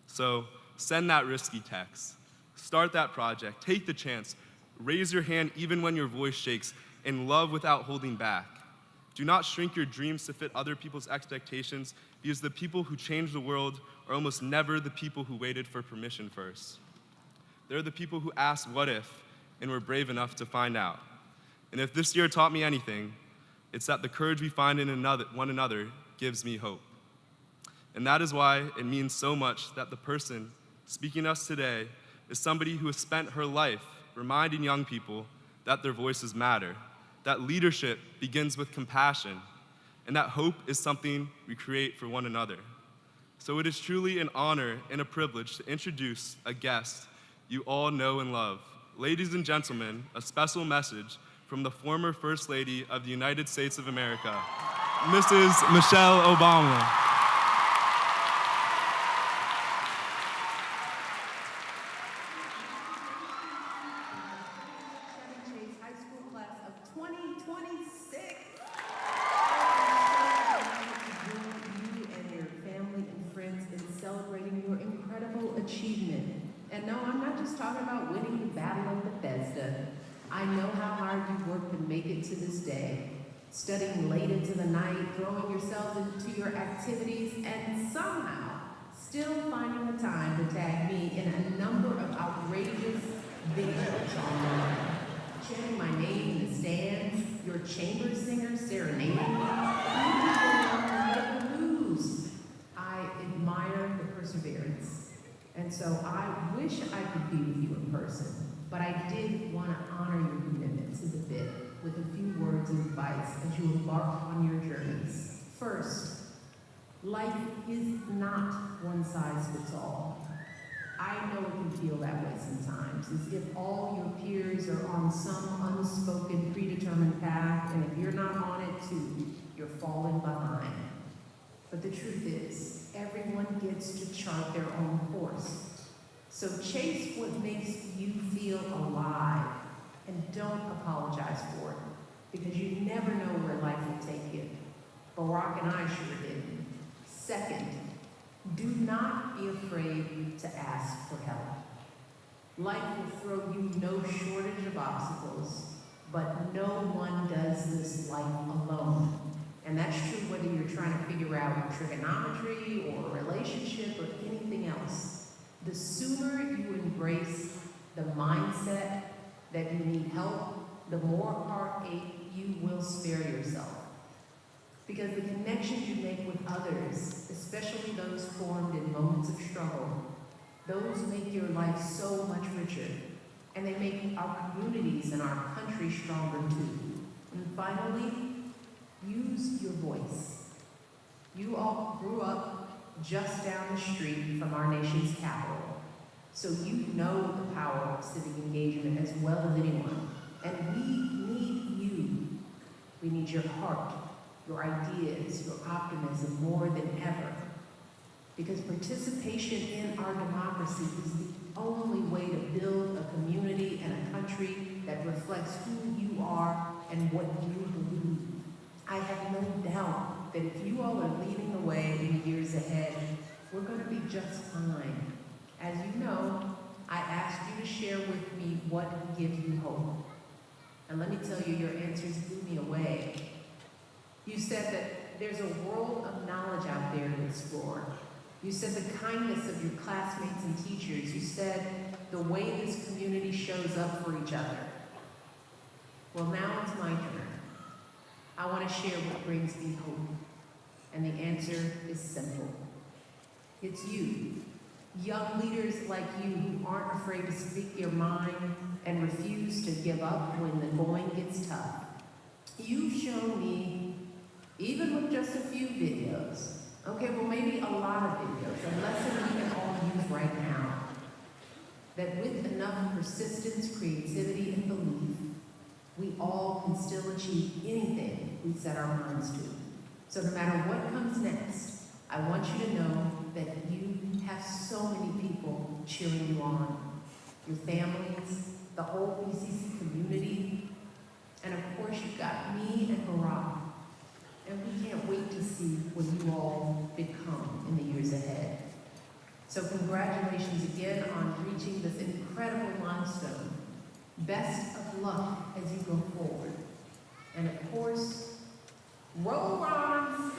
So send that risky text, start that project, take the chance, raise your hand even when your voice shakes, and love without holding back. Do not shrink your dreams to fit other people's expectations, because the people who change the world are almost never the people who waited for permission first. They're the people who asked what if and were brave enough to find out. And if this year taught me anything, it's that the courage we find in one another gives me hope. And that is why it means so much that the person speaking to us today is somebody who has spent her life reminding young people that their voices matter, that leadership begins with compassion, and that hope is something we create for one another. So it is truly an honor and a privilege to introduce a guest you all know and love. Ladies and gentlemen, a special message from the former First Lady of the United States of America, Mrs. Michelle Obama. High school class of 2026. You and your family and friends in celebrating your incredible achievement. And no, I'm not just talking about winning the Battle of Bethesda. I know how hard you worked to make it to this day, studying late into the night, throwing yourselves into your activities, and somehow still finding the time to tag me in a number of outrageous videos online. Chanting my name in the stands, your chamber singer serenading me, the blues. I admire the perseverance, and so I wish I could be with you in person, but I did want to honor your commitment to the bit with a few words of advice as you embark on your journeys. First, life is not one size fits all. I know it can feel that way sometimes, as if all your peers are on some unspoken, predetermined path, and if you're not on it too, you're falling behind. But the truth is, everyone gets to chart their own course. So chase what makes you feel alive, and don't apologize for it, because you never know where life will take you. Barack and I sure didn't. Second, do not be afraid to ask for help. Life will throw you no shortage of obstacles, but no one does this life alone. And that's true whether you're trying to figure out trigonometry or a relationship or anything else. The sooner you embrace the mindset that you need help, the more heartache you will spare yourself. Because the connections you make with others, especially those formed in moments of struggle, those make your life so much richer. And they make our communities and our country stronger too. And finally, use your voice. You all grew up just down the street from our nation's capital, so you know the power of civic engagement as well as anyone. And we need you. We need your heart, your ideas, your optimism more than ever. Because participation in our democracy is the only way to build a community and a country that reflects who you are and what you believe. I have no doubt that if you all are leading the way in the years ahead, we're going to be just fine. As you know, I asked you to share with me what gives you hope. And let me tell you, your answers blew me away. You said that there's a world of knowledge out there to explore. You said the kindness of your classmates and teachers. You said the way this community shows up for each other. Well, now it's my turn. I want to share what brings me hope. And the answer is simple. It's you. Young leaders like you who aren't afraid to speak your mind and refuse to give up when the going gets tough. You've shown me, even with just a few videos, okay, well maybe a lot of videos, a lesson we can all use right now, that with enough persistence, creativity, and belief, we all can still achieve anything we set our minds to. So no matter what comes next, I want you to know that you have so many people cheering you on. Your families, the whole BCC community, and of course you've got me and Barack. And we can't wait to see what you all become in the years ahead. So congratulations again on reaching this incredible milestone. Best of luck as you go forward. And of course, roll on!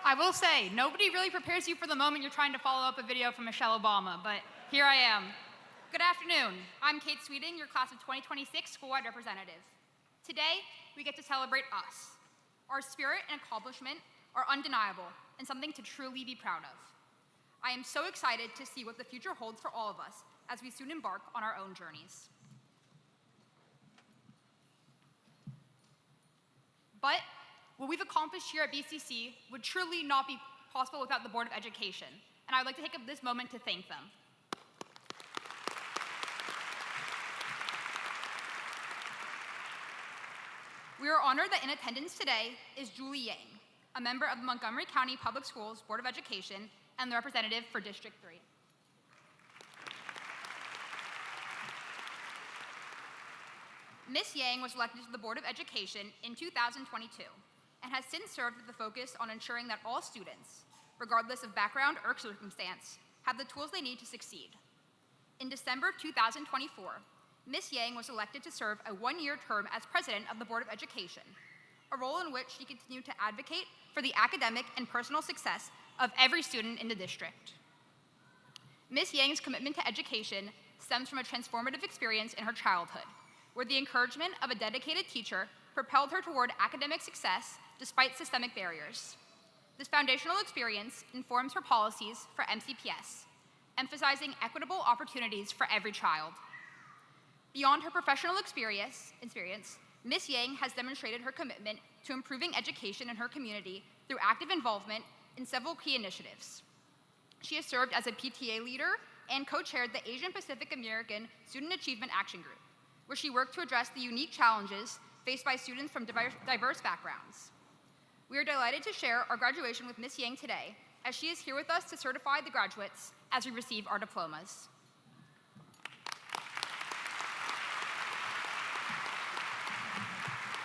I will say, nobody really prepares you for the moment you're trying to follow up a video from Michelle Obama, but here I am. Good afternoon. I'm Kate Sweeting, your class of 2026 school-wide representative. Today, we get to celebrate us. Our spirit and accomplishment are undeniable and something to truly be proud of. I am so excited to see what the future holds for all of us as we soon embark on our own journeys. But what we've accomplished here at BCC would truly not be possible without the Board of Education, and I would like to take up this moment to thank them. We are honored that in attendance today is Julie Yang, a member of the Montgomery County Public Schools Board of Education and the representative for District 3. Ms. Yang was elected to the Board of Education in 2022 and has since served with the focus on ensuring that all students, regardless of background or circumstance, have the tools they need to succeed. In December 2024, Ms. Yang was elected to serve a one-year term as president of the Board of Education, a role in which she continued to advocate for the academic and personal success of every student in the district. Ms. Yang's commitment to education stems from a transformative experience in her childhood, where the encouragement of a dedicated teacher propelled her toward academic success despite systemic barriers. This foundational experience informs her policies for MCPS, emphasizing equitable opportunities for every child. Beyond her professional experience, Ms. Yang has demonstrated her commitment to improving education in her community through active involvement in several key initiatives. She has served as a PTA leader and co-chaired the Asian Pacific American Student Achievement Action Group, where she worked to address the unique challenges faced by students from diverse backgrounds. We are delighted to share our graduation with Ms. Yang today, as she is here with us to certify the graduates as we receive our diplomas.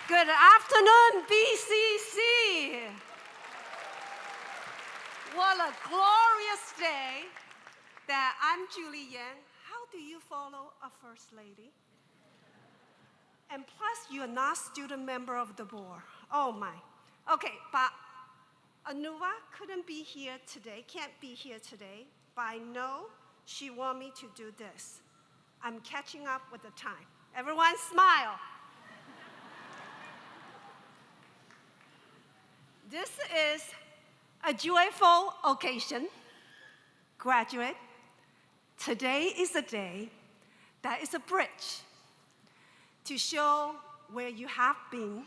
Good afternoon, BCC. What a glorious day that I'm Julie Yang. How do you follow a first lady? And plus, you're not student member of the board. Oh my. Okay, but Anuva couldn't be here today, can't be here today, but I know she wants me to do this. I'm catching up with the time. Everyone smile. This is a joyful occasion. Graduate, today is a day that is a bridge to show where you have been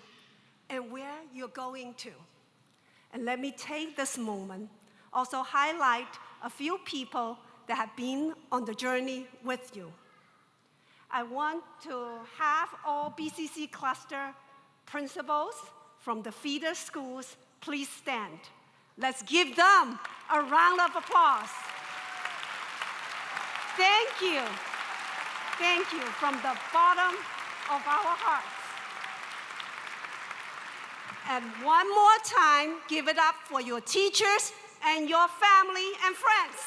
and where you're going to. And let me take this moment, also highlight a few people that have been on the journey with you. I want to have all BCC cluster principals from the feeder schools please stand. Let's give them a round of applause. Thank you. Thank you from the bottom of our hearts. And one more time, give it up for your teachers and your family and friends.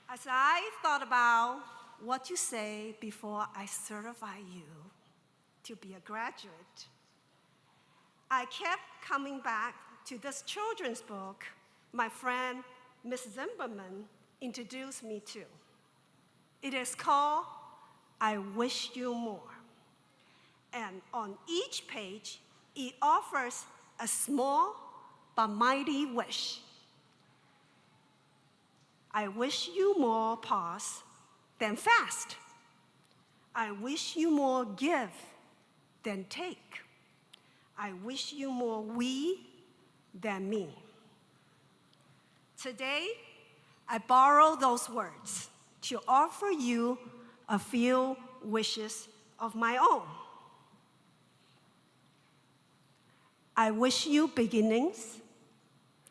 As I thought about what to say before I certify you to be a graduate, I kept coming back to this children's book my friend Ms. Zimmerman introduced me to. It is called I Wish You More. And on each page, it offers a small but mighty wish. I wish you more pause than fast. I wish you more give than take. I wish you more we than me. Today, I borrow those words to offer you a few wishes of my own. I wish you beginnings,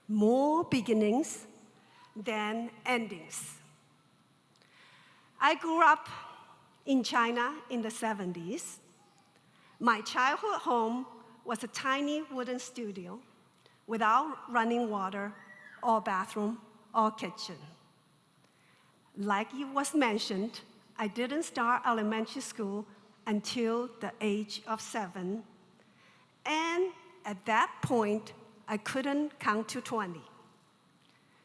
more beginnings than endings. I grew up in China in the 70s. My childhood home was a tiny wooden studio without running water or bathroom or kitchen. Like it was mentioned, I didn't start elementary school until the age of 7. And at that point, I couldn't count to 20.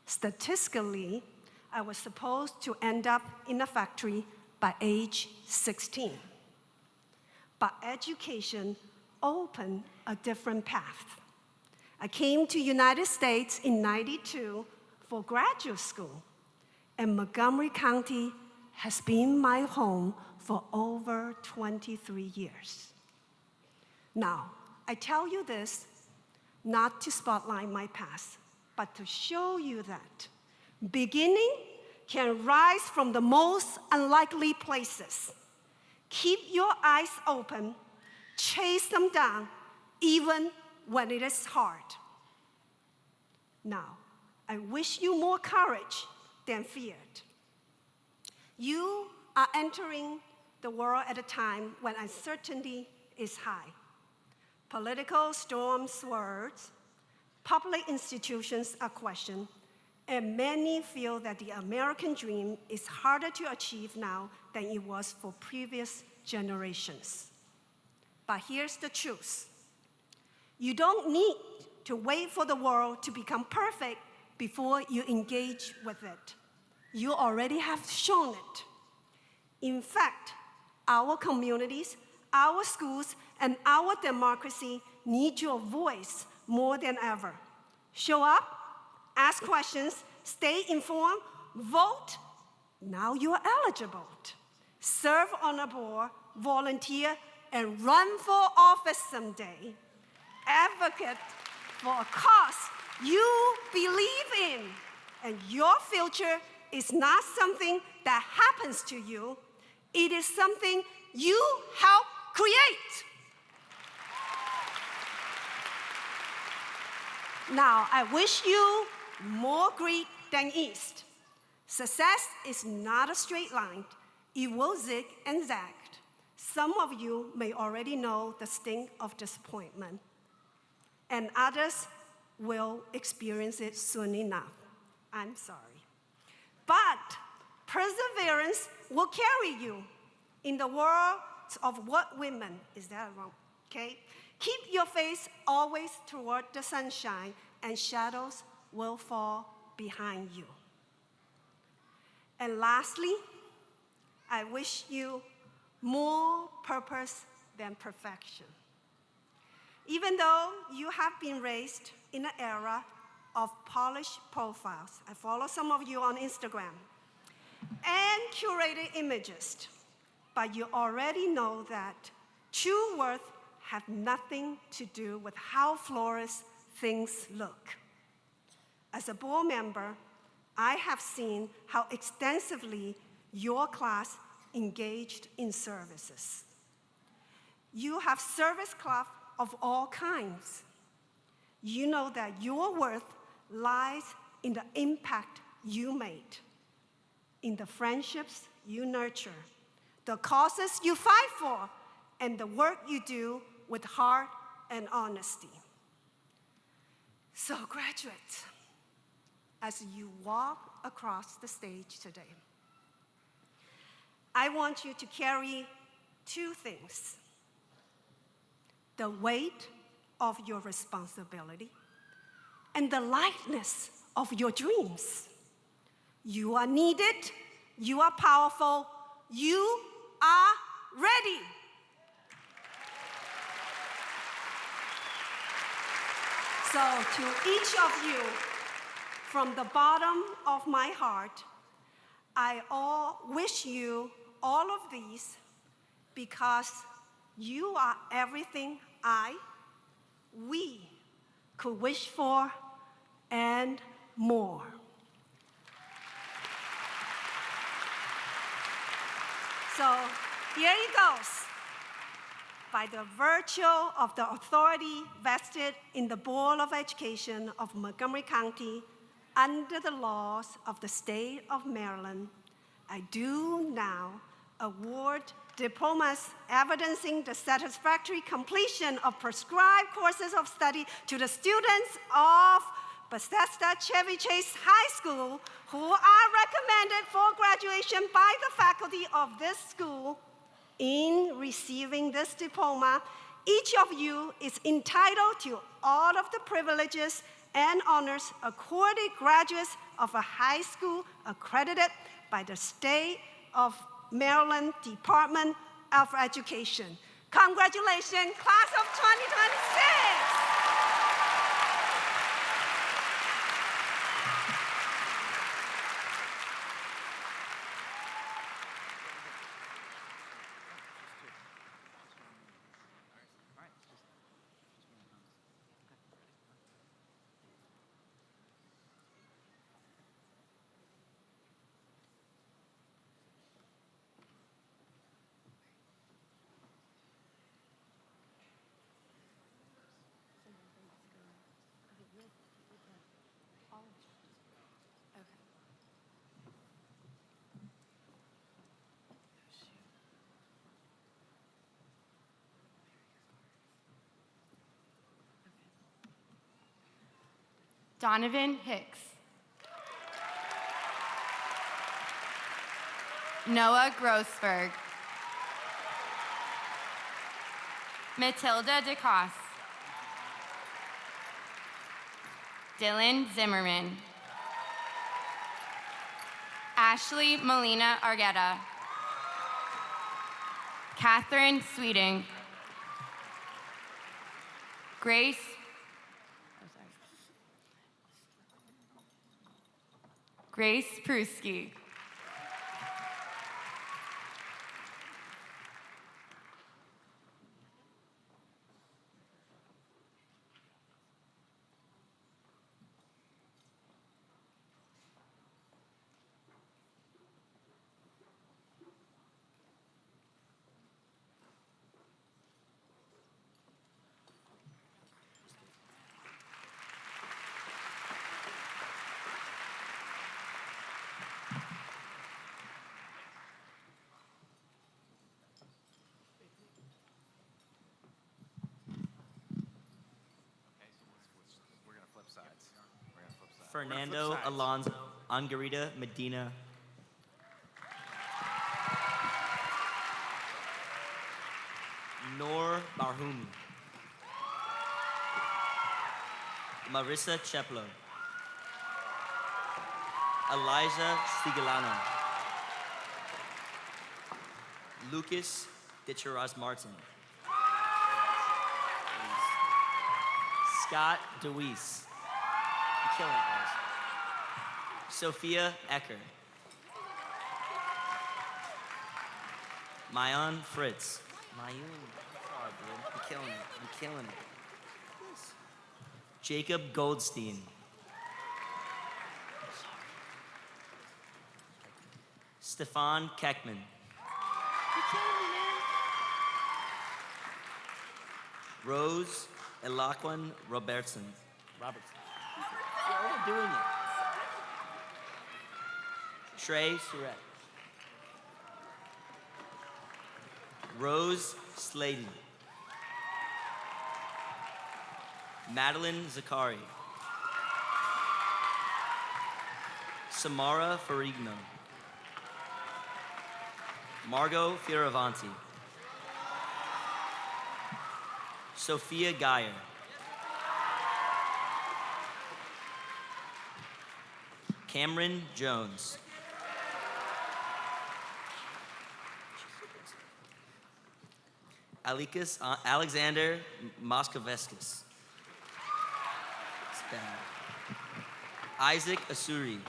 Statistically, I was supposed to end up in a factory by age 16. But education opened a different path. I came to United States in '92 for graduate school, and Montgomery County has been my home for over 23 years. Now, I tell you this not to spotlight my past, but to show you that beginning can rise from the most unlikely places. Keep your eyes open, chase them down, even when it is hard. Now, I wish you more courage than feared. You are entering the world at a time when uncertainty is high. Political storms swirl, public institutions are questioned, and many feel that the American dream is harder to achieve now than it was for previous generations. But here's the truth. You don't need to wait for the world to become perfect before you engage with it. You already have shown it. In fact, our communities, our schools, and our democracy need your voice more than ever. Show up, ask questions, stay informed, vote. Now you're eligible. Serve on a board, volunteer, and run for office someday. Advocate for a cause you believe in. And your future is not something that happens to you. It is something you help create. Now, I wish you more grit than ease. Success is not a straight line. It will zig and zag. Some of you may already know the sting of disappointment, and others will experience it soon enough. I'm sorry. But perseverance will carry you in the world of what women, is that wrong? Okay? Keep your face always toward the sunshine, and shadows will fall behind you. And lastly, I wish you more purpose than perfection. Even though you have been raised in an era of polished profiles, I follow some of you on Instagram, and curated images, but you already know that true worth has nothing to do with how flawless things look. As a board member, I have seen how extensively your class engaged in services. You have service clubs of all kinds. You know that your worth lies in the impact you made, in the friendships you nurture, the causes you fight for, and the work you do with heart and honesty. So, graduates, as you walk across the stage today, I want you to carry two things: the weight of your responsibility and the lightness of your dreams. You are needed, you are powerful, you are ready. So to each of you, from the bottom of my heart, I wish you all of these because you are everything we could wish for and more. So here it goes. By the virtue of the authority vested in the Board of Education of Montgomery County under the laws of the state of Maryland, I do now award diplomas evidencing the satisfactory completion of prescribed courses of study to the students of Bethesda-Chevy High School who are recommended for graduation by the faculty of this school In receiving this diploma, each of you is entitled to all of the privileges and honors accorded graduates of a high school accredited by the State of Maryland Department of Education. Congratulations, class of 2026. Donovan Hicks. Noah Grossberg. Matilda DeCoste. Dylan Zimmerman. Ashley Molina Argueta. Catherine Sweeting. Grace Pruski. Fernando Alonso Angarita Medina. Noor Barhumi. Marissa Cheplo. Elijah Stigalano. Lucas Dicharas Martin. Scott DeWeese. Killing it, guys. Sophia Ecker. Mayan Fritz. Mayan. Oh, dude. I'm killing it. I'm killing it. Jacob Goldstein. Stefan Keckman. You're killing me, man. Rose Elaquan Robertson. Yeah, we're doing it. Trey Surratt. Rose Sladen. Madeline Zakari. Samara Ferrigno. Margot Fioravanti. Sophia Geyer. Cameron Jones. Alexander Moskoveskis. It's bad. Isaac Asuri.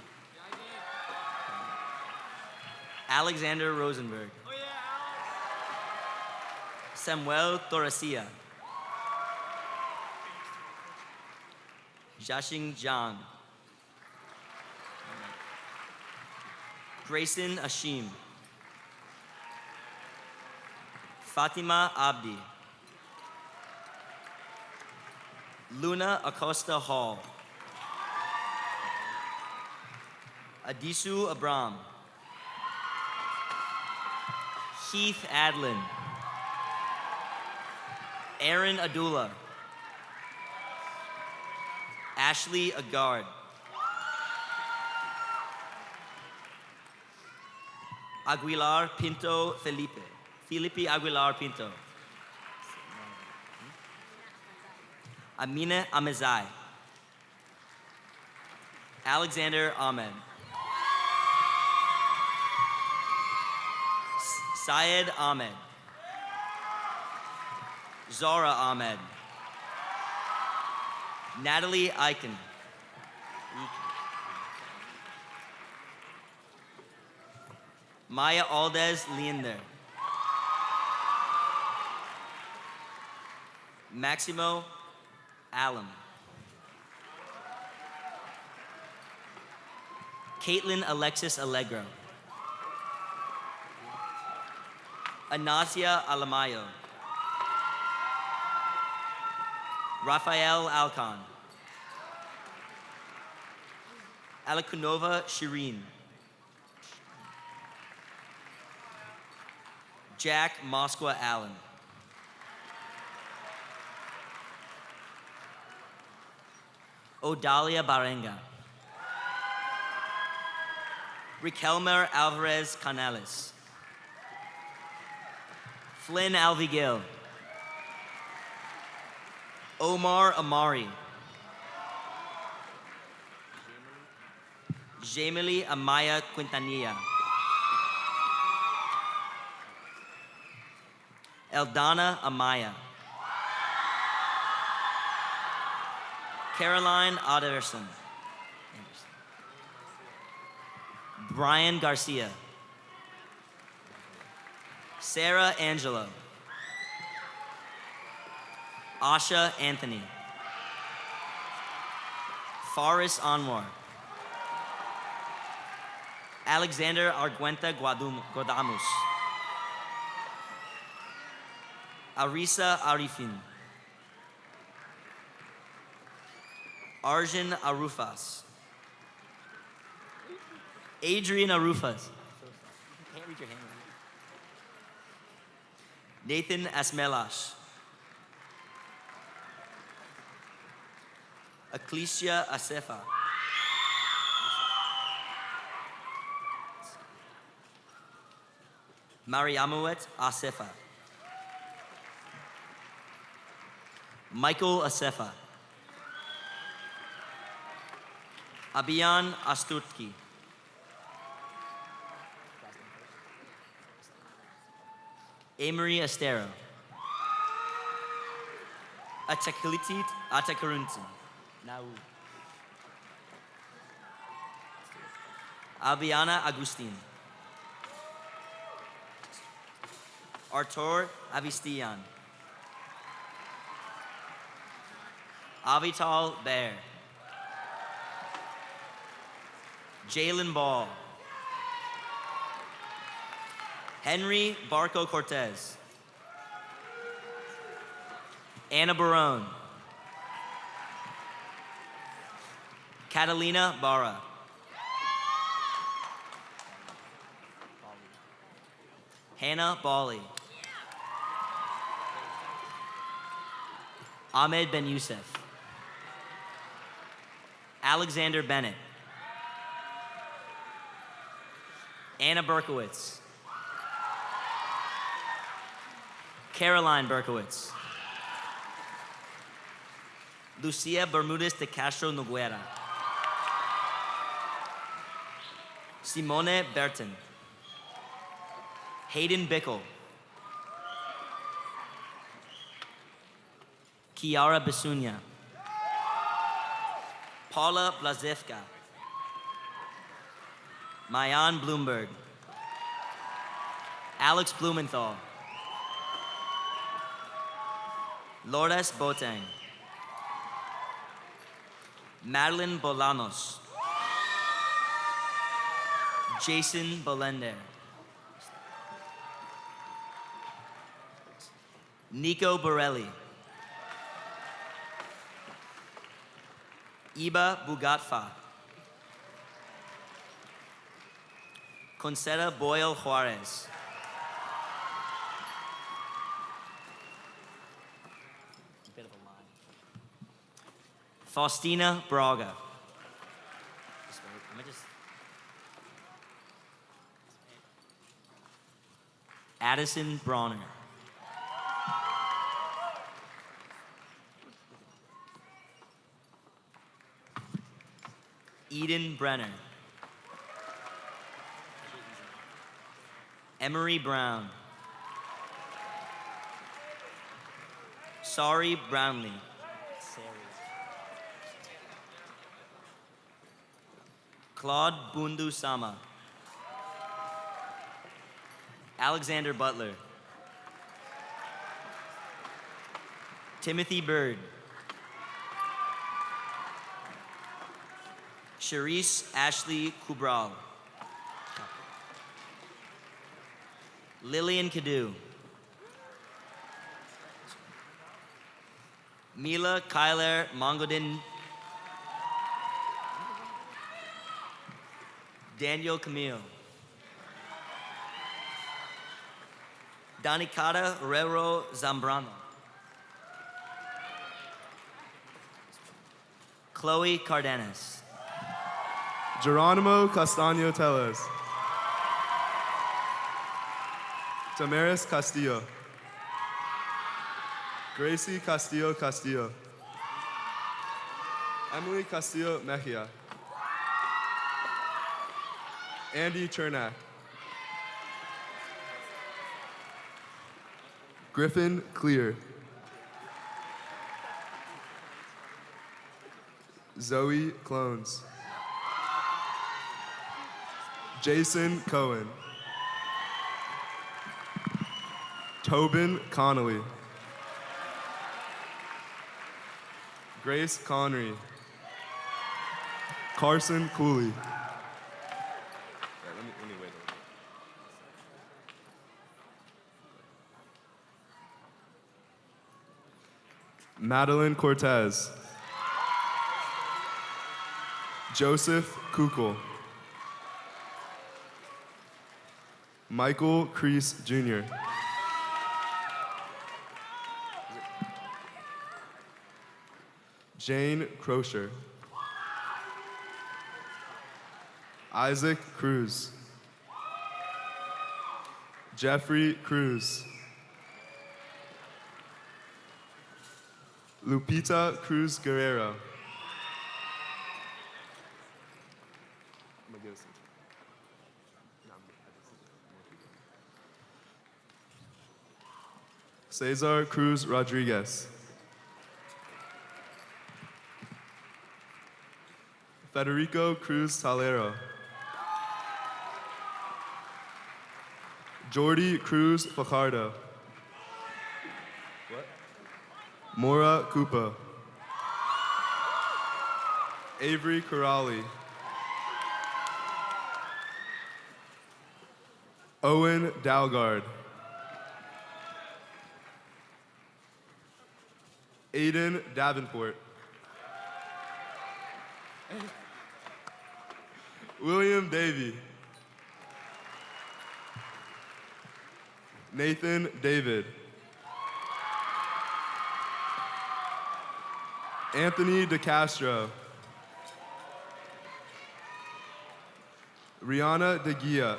Alexander Rosenberg. Samuel Torresia. Jiaxing Zhang. Grayson Ashim. Fatima Abdi. Luna Acosta Hall. Adisu Abram. Heath Adlin. Aaron Adula. Ashley Agard. Aguilar Pinto Felipe. Felipe Aguilar Pinto. Amina Amizai. Alexander Ahmed. Syed Ahmed. Zara Ahmed. Natalie Eichen. Maya Aldez Leander. Maximo Allen. Caitlin Alexis Allegro. Anasia Alamayo. Rafael Alcon. Alakunova Shireen. Jack Moskwa Allen. Odalia Barenga. Riquelmer Alvarez Canales. Flynn Alvigil. Omar Amari. Jamily Amaya Quintanilla. Eldana Amaya. Caroline Otterson. Brian Garcia. Sarah Angelo. Asha Anthony. Faris Anwar. Alexander Arguenta Guadamus. Arisa Arifin. Arjun Arufas. Adrian Arufas. Can't read your hand. Nathan Asmelash. Ecclesia Asefa. Mariamowet Asefa. Michael Asefa. Abiyan Astutki. Amory Estero. Atakilitit Atakaruntin. Now. Abiana Agustin. Artur Avistian. Avital Bear. Jalen Ball. Henry Barco Cortez. Anna Barone. Catalina Barra. Hannah Bali. Ahmed Ben Youssef. Alexander Bennett. Anna Berkowitz. Caroline Berkowitz. Lucia Bermudez de Castro Noguera. Simone Berton. Hayden Bickle. Kiara Besunia. Paula Blazevka. Mayan Bloomberg. Alex Blumenthal. Lourdes Boateng. Madeline Bolanos. Jason Bolender. Nico Borelli. Iba Bugatfa. Concetta Boyle Juarez. Bit of a line. Faustina Braga. Addison Bronner. Eden Brenner. Emery Brown. Sari Brownlee. Claude Bundu Sama. Alexander Butler. Timothy Bird. Sharice Ashley Kubral. Lillian Cadu. Mila Kyler Mongodin. Daniel Camille. Danicata Herrero Zambrano. Chloe Cardenas. Geronimo Castaño Tellez. Damaris Castillo. Gracie Castillo Castillo. Emily Castillo Mejia. Andy Chernak. Griffin Clear. Zoe Clones. Jason Cohen. Tobin Connolly. Grace Connery. Carson Cooley. Let me wait a little bit. Madeline Cortez. Joseph Kukul. Michael Crease Jr. Jane Crocher. Isaac Cruz. Jeffrey Cruz. Lupita Cruz Guerrero. Cesar Cruz Rodriguez. Federico Cruz Talero. Jordi Cruz Fajardo. Mora Koopa. Avery Corrali. Owen Dalgard. Aiden Davenport. William Davey. Nathan David. Anthony DeCastro. Rihanna DeGia.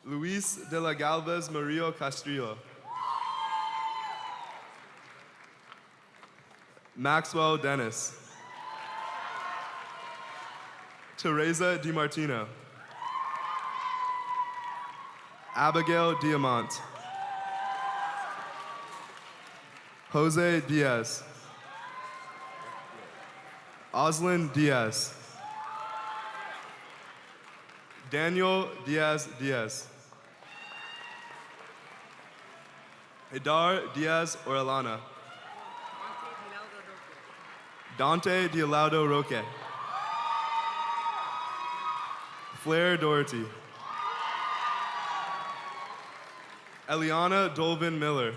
Luis de la Galvez Mario Castrillo. Maxwell Dennis. Teresa DiMartino. Abigail Diamant. Jose Diaz. Oslin Diaz. Daniel Diaz Diaz. Hidar Diaz Orellana. Dante Dialaudo Roque. Flair Doherty. Eliana Dolvin Miller.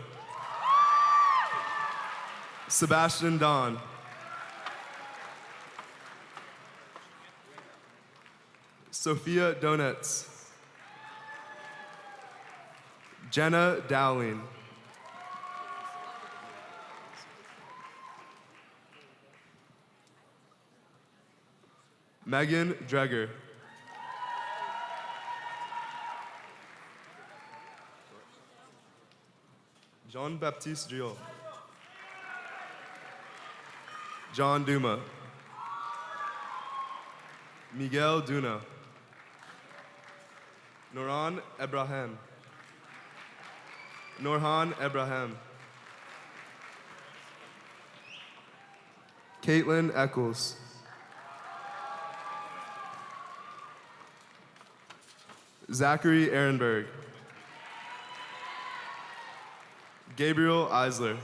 Sebastian Don. Sophia Donetz. Jenna Dowling. Megan Dreger. Jean-Baptiste Driol. John Duma. Miguel Duna. Norhan Ebrahim. Norhan Ebrahim. Caitlin Eccles. Zachary Ehrenberg. Gabriel Eisler.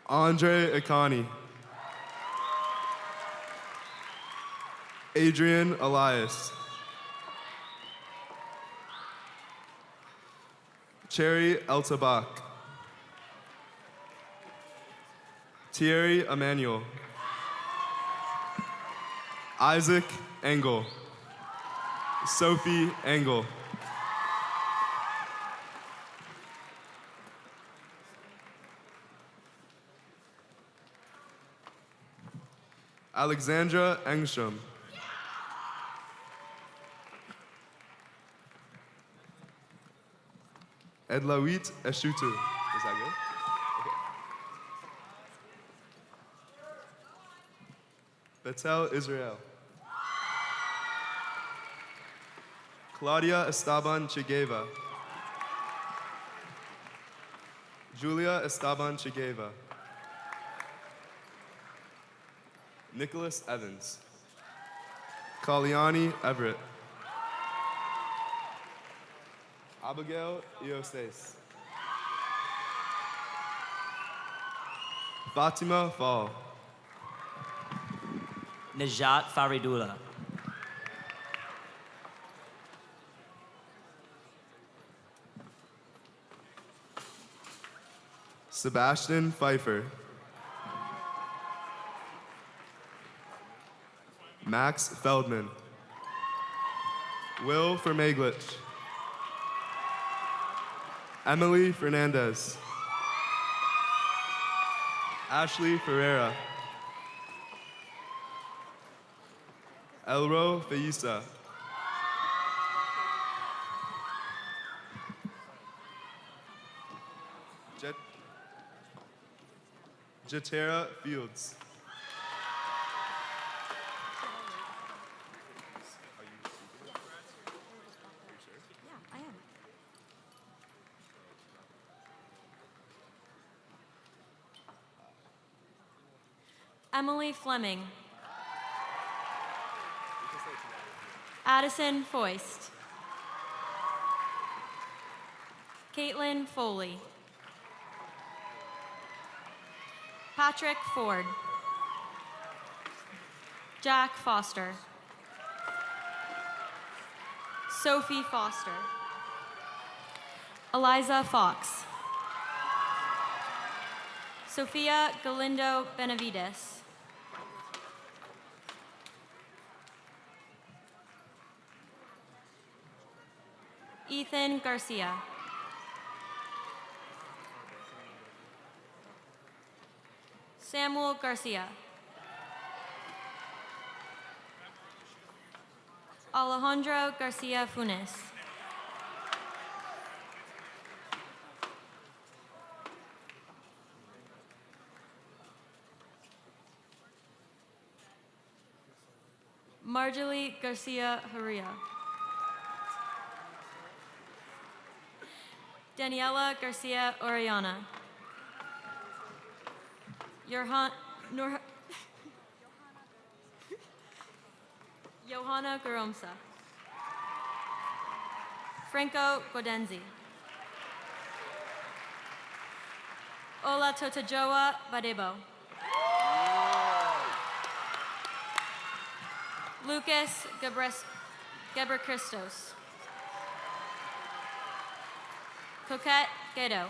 Andre Akani. Adrian Elias. Cherry Eltabach. Thierry Emmanuel. Isaac Engel. Sophie Engel. Alexandra Engstrom. Edlawit Eshutu. Is that good? Okay. Betel Israel. Claudia Estaban Chigueva. Julia Estaban Chigueva. Nicholas Evans. Kalyani Everett. Abigail Ioses. Fatima Fall. Najat Faridullah. Sebastian Pfeiffer. Max Feldman. Will Vermaglich. Emily Fernandez. Ashley Ferreira. Elro Feisa. Jatera Fields. I am. Emily Fleming. Addison Foist. Caitlin Foley. Patrick Ford. Jack Foster. Sophie Foster. Eliza Fox. Sophia Galindo Benavides. Ethan Garcia. Samuel Garcia. Alejandro Garcia Funes. Marjorie Garcia Huria. Daniela Garcia Oriana. Johanna Garomsa. Franco Godenzi. Ola Totajoa Badebo. Lucas Gebrecristos. Coquette Guedo.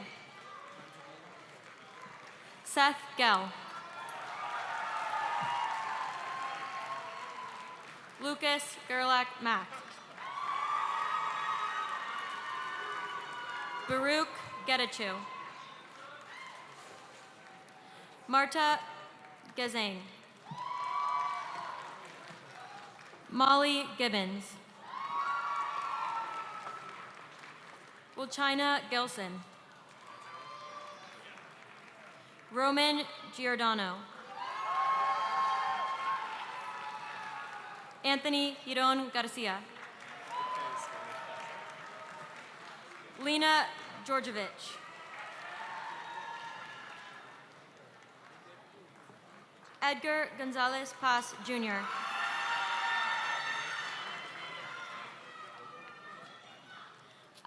Seth Gell. Lucas Gerlach Mack. Baruch Getachew. Marta Gazane. Molly Gibbons. Wilchina Gilson. Roman Giordano. Anthony Hiron Garcia. Lena Georgievich. Edgar Gonzalez Paz, Jr.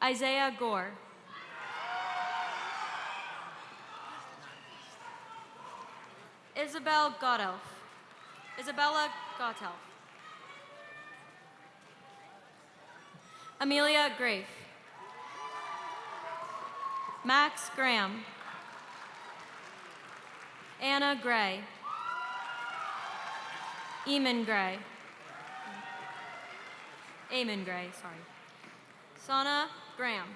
Isaiah Gore. Isabella Gottelf. Amelia Grafe. Max Graham. Anna Gray. Eamon Gray. Sorry. Sana Graham.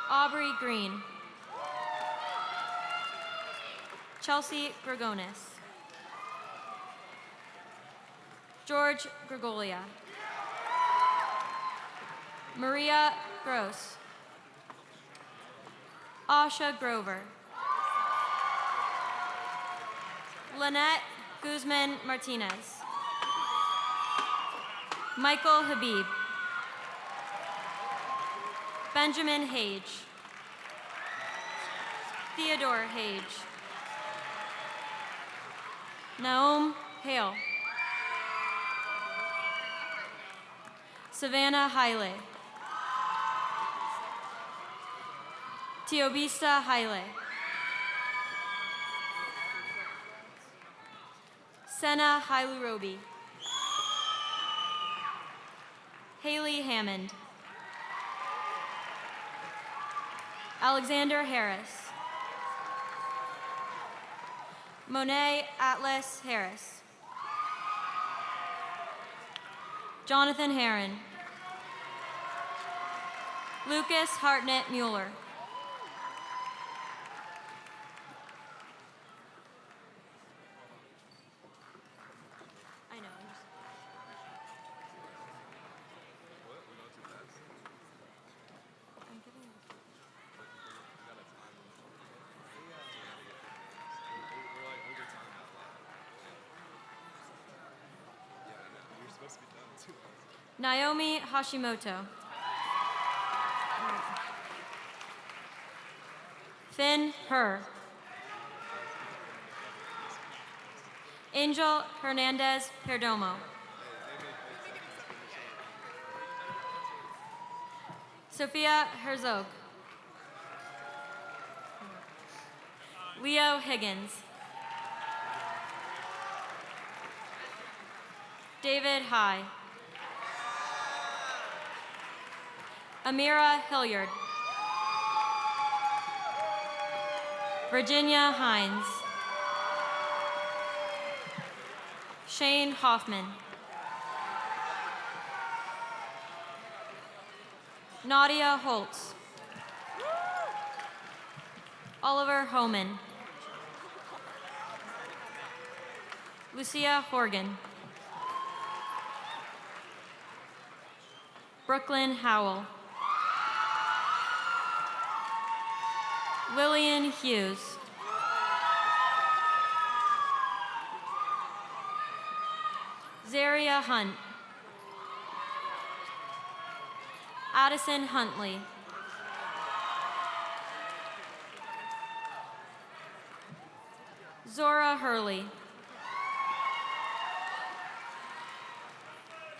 Aubrey Green. Chelsea Gregonis. George Gregolia. Maria Gross. Asha Grover. Lynette Guzman Martinez. Michael Habib. Benjamin Hage. Theodore Hage. Naum Hale. Savannah Haile. Teobista Haile. Senna Hailurobi. Haley Hammond. Alexander Harris. Monet Atlas Harris. Jonathan Herron. Lucas Hartnett Mueller. Naomi Hashimoto. Finn Herr. Angel Hernandez Perdomo. Sophia Herzog. Leo Higgins. David High. Amira Hilliard. Virginia Hines. Shane Hoffman. Nadia Holtz. Oliver Homan. Lucia Horgan. Brooklyn Howell. Lillian Hughes. Zaria Hunt. Addison Huntley. Zora Hurley.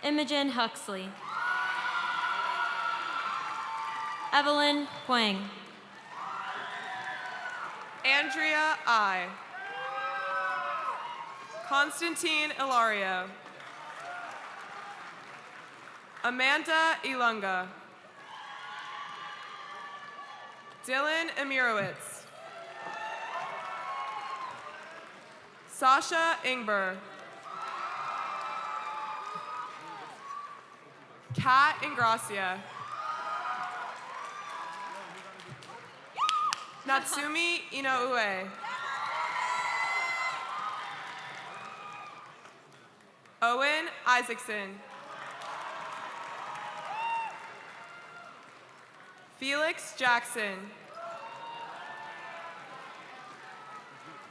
Imogen Huxley. Evelyn Huang. Andrea I. Constantine Ilario. Amanda Ilunga. Dylan Emirowitz. Sasha Ingber. Kat Ingracia. Natsumi Inoue. Owen Isaacson. Felix Jackson.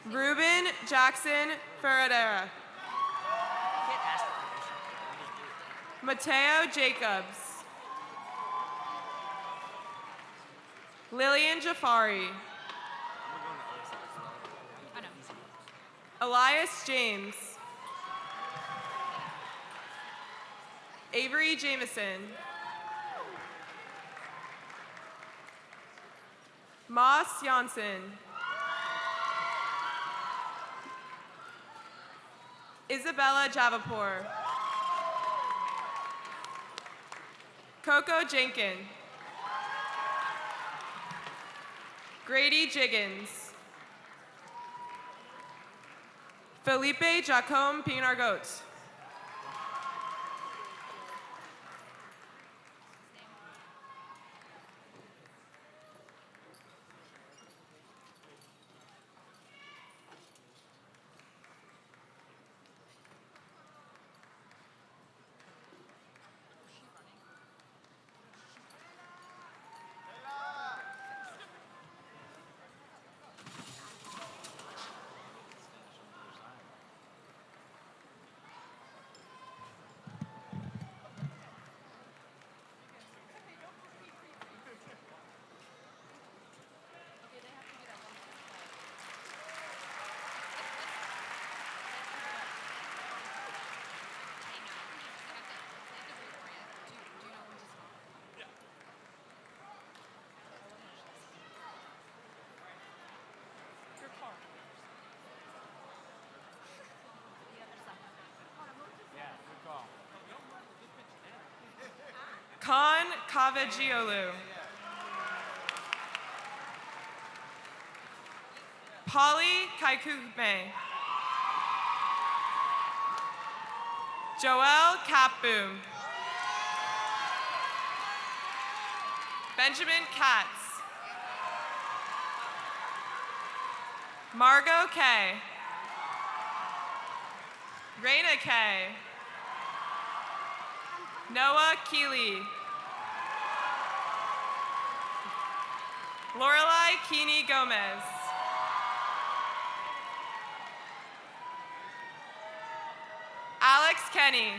Ruben Jackson Ferreira. Mateo Jacobs. Lillian Jafari. Elias James. Avery Jameson. Moss Janssen. Isabella Javapur. Coco Jenkin. Grady Jiggins. Felipe Jacome Pinargot. Khan Kavagiolu. Polly Kaikume. Joel Kapboom. Benjamin Katz. Margot K. Raina K. Noah Keeley. Lorelai Keeney Gomez. Alex Kenny.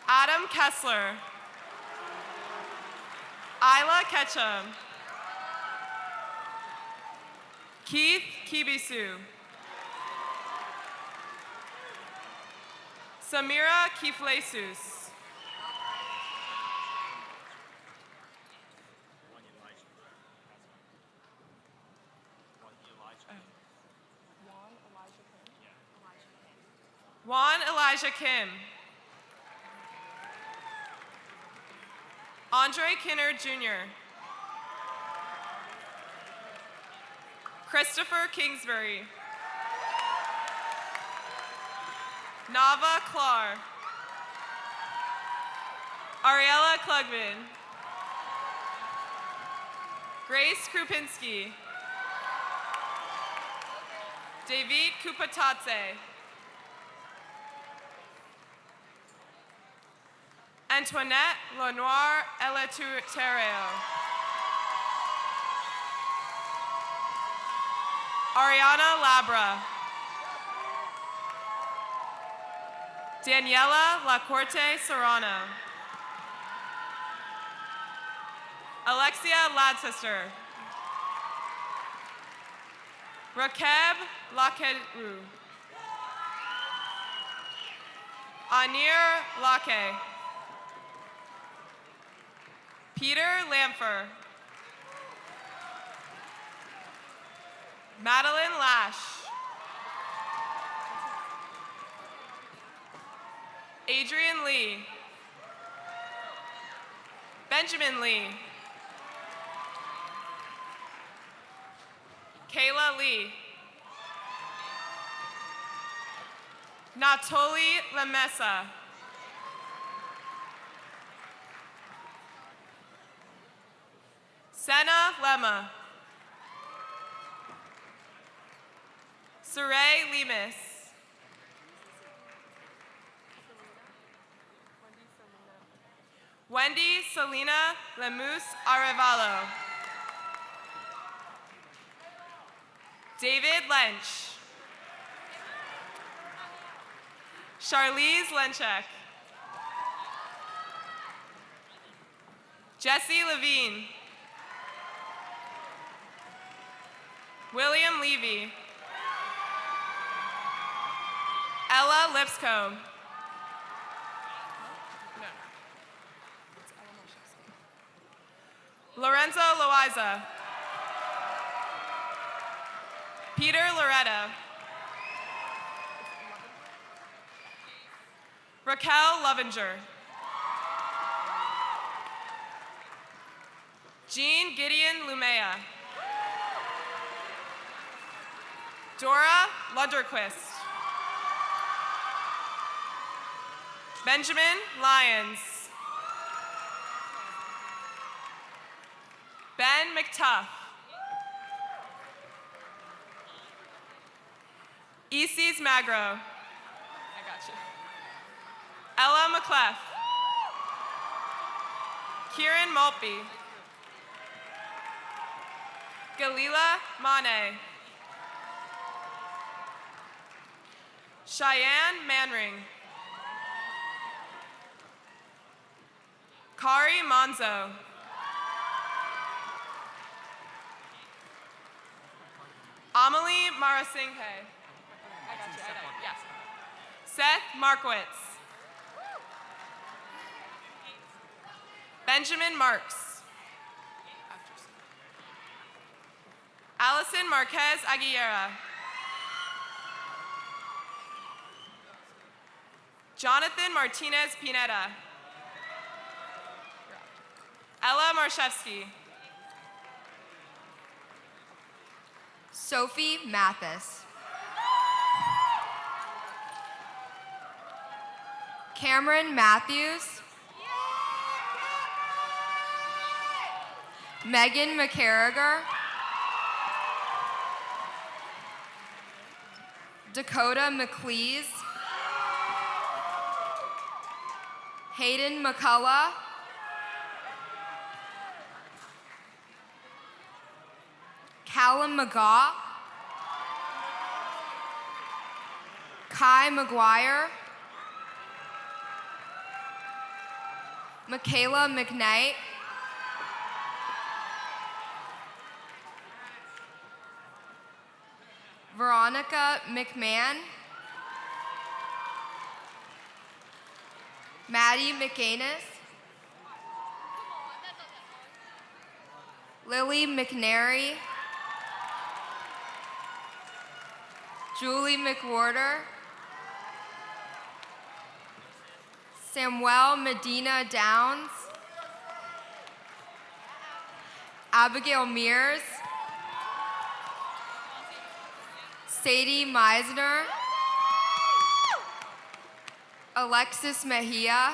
Adam Kessler. Isla Ketchum. Keith Kibisu. Samira Kiflesus. Juan Elijah Kim. Andre Kinner Jr. Christopher Kingsbury. Nava Klar. Ariella Klugman. Grace Krupinski. David Kupatatse. Antoinette Lenoir Eleuterio. Ariana Labra. Daniela Lacorte Serrano. Alexia Ladsister. Rakeb Lakeru. Anir Lake. Peter Lamfer. Madeline Lash. Adrian Lee. Benjamin Lee. Kayla Lee. Natoli Lemesa. Senna Lema. Saray Lemus. Wendy Selena Lemus Arevalo. David Lench. Charlize Lenchek. Jesse Levine. William Levy. Ella Lipscomb. Lorenzo Loiza. Peter Loretta. Raquel Lovinger. Jean Gideon Lumea. Dora Lunderquist. Benjamin Lyons. Ben McTuff. Isis Magro. I got you. Ella McClef. Kieran Maltby. Galila Mane. Cheyenne Manring. Kari Monzo. Amelie Marasinghe. I got you, yes. Seth Markowitz. Benjamin Marks. Allison Marquez Aguilera. Jonathan Martinez Pineda. Ella Marshevsky. Sophie Mathis. Cameron Matthews. Megan McCarriger. Dakota McLeese. Hayden McCullough. Callum McGaw. Kai McGuire. Michaela McKnight. Veronica McMahon. Maddie McAnus. Lily McNary. Julie McWhorter. Samuel Medina Downs. Abigail Mears. Sadie Meisner. Alexis Mejia.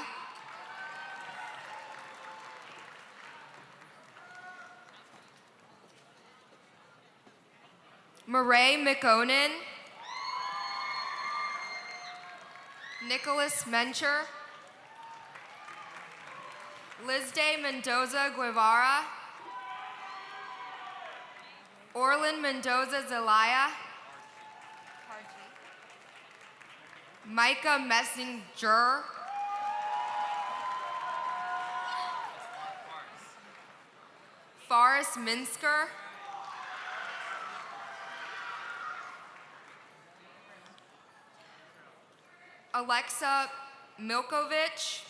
Murray McOnan. Nicholas Mencher. Lizday Mendoza Guevara. Orlin Mendoza Zelaya. Micah Messinger. Forrest Minsker. Alexa Milkovich.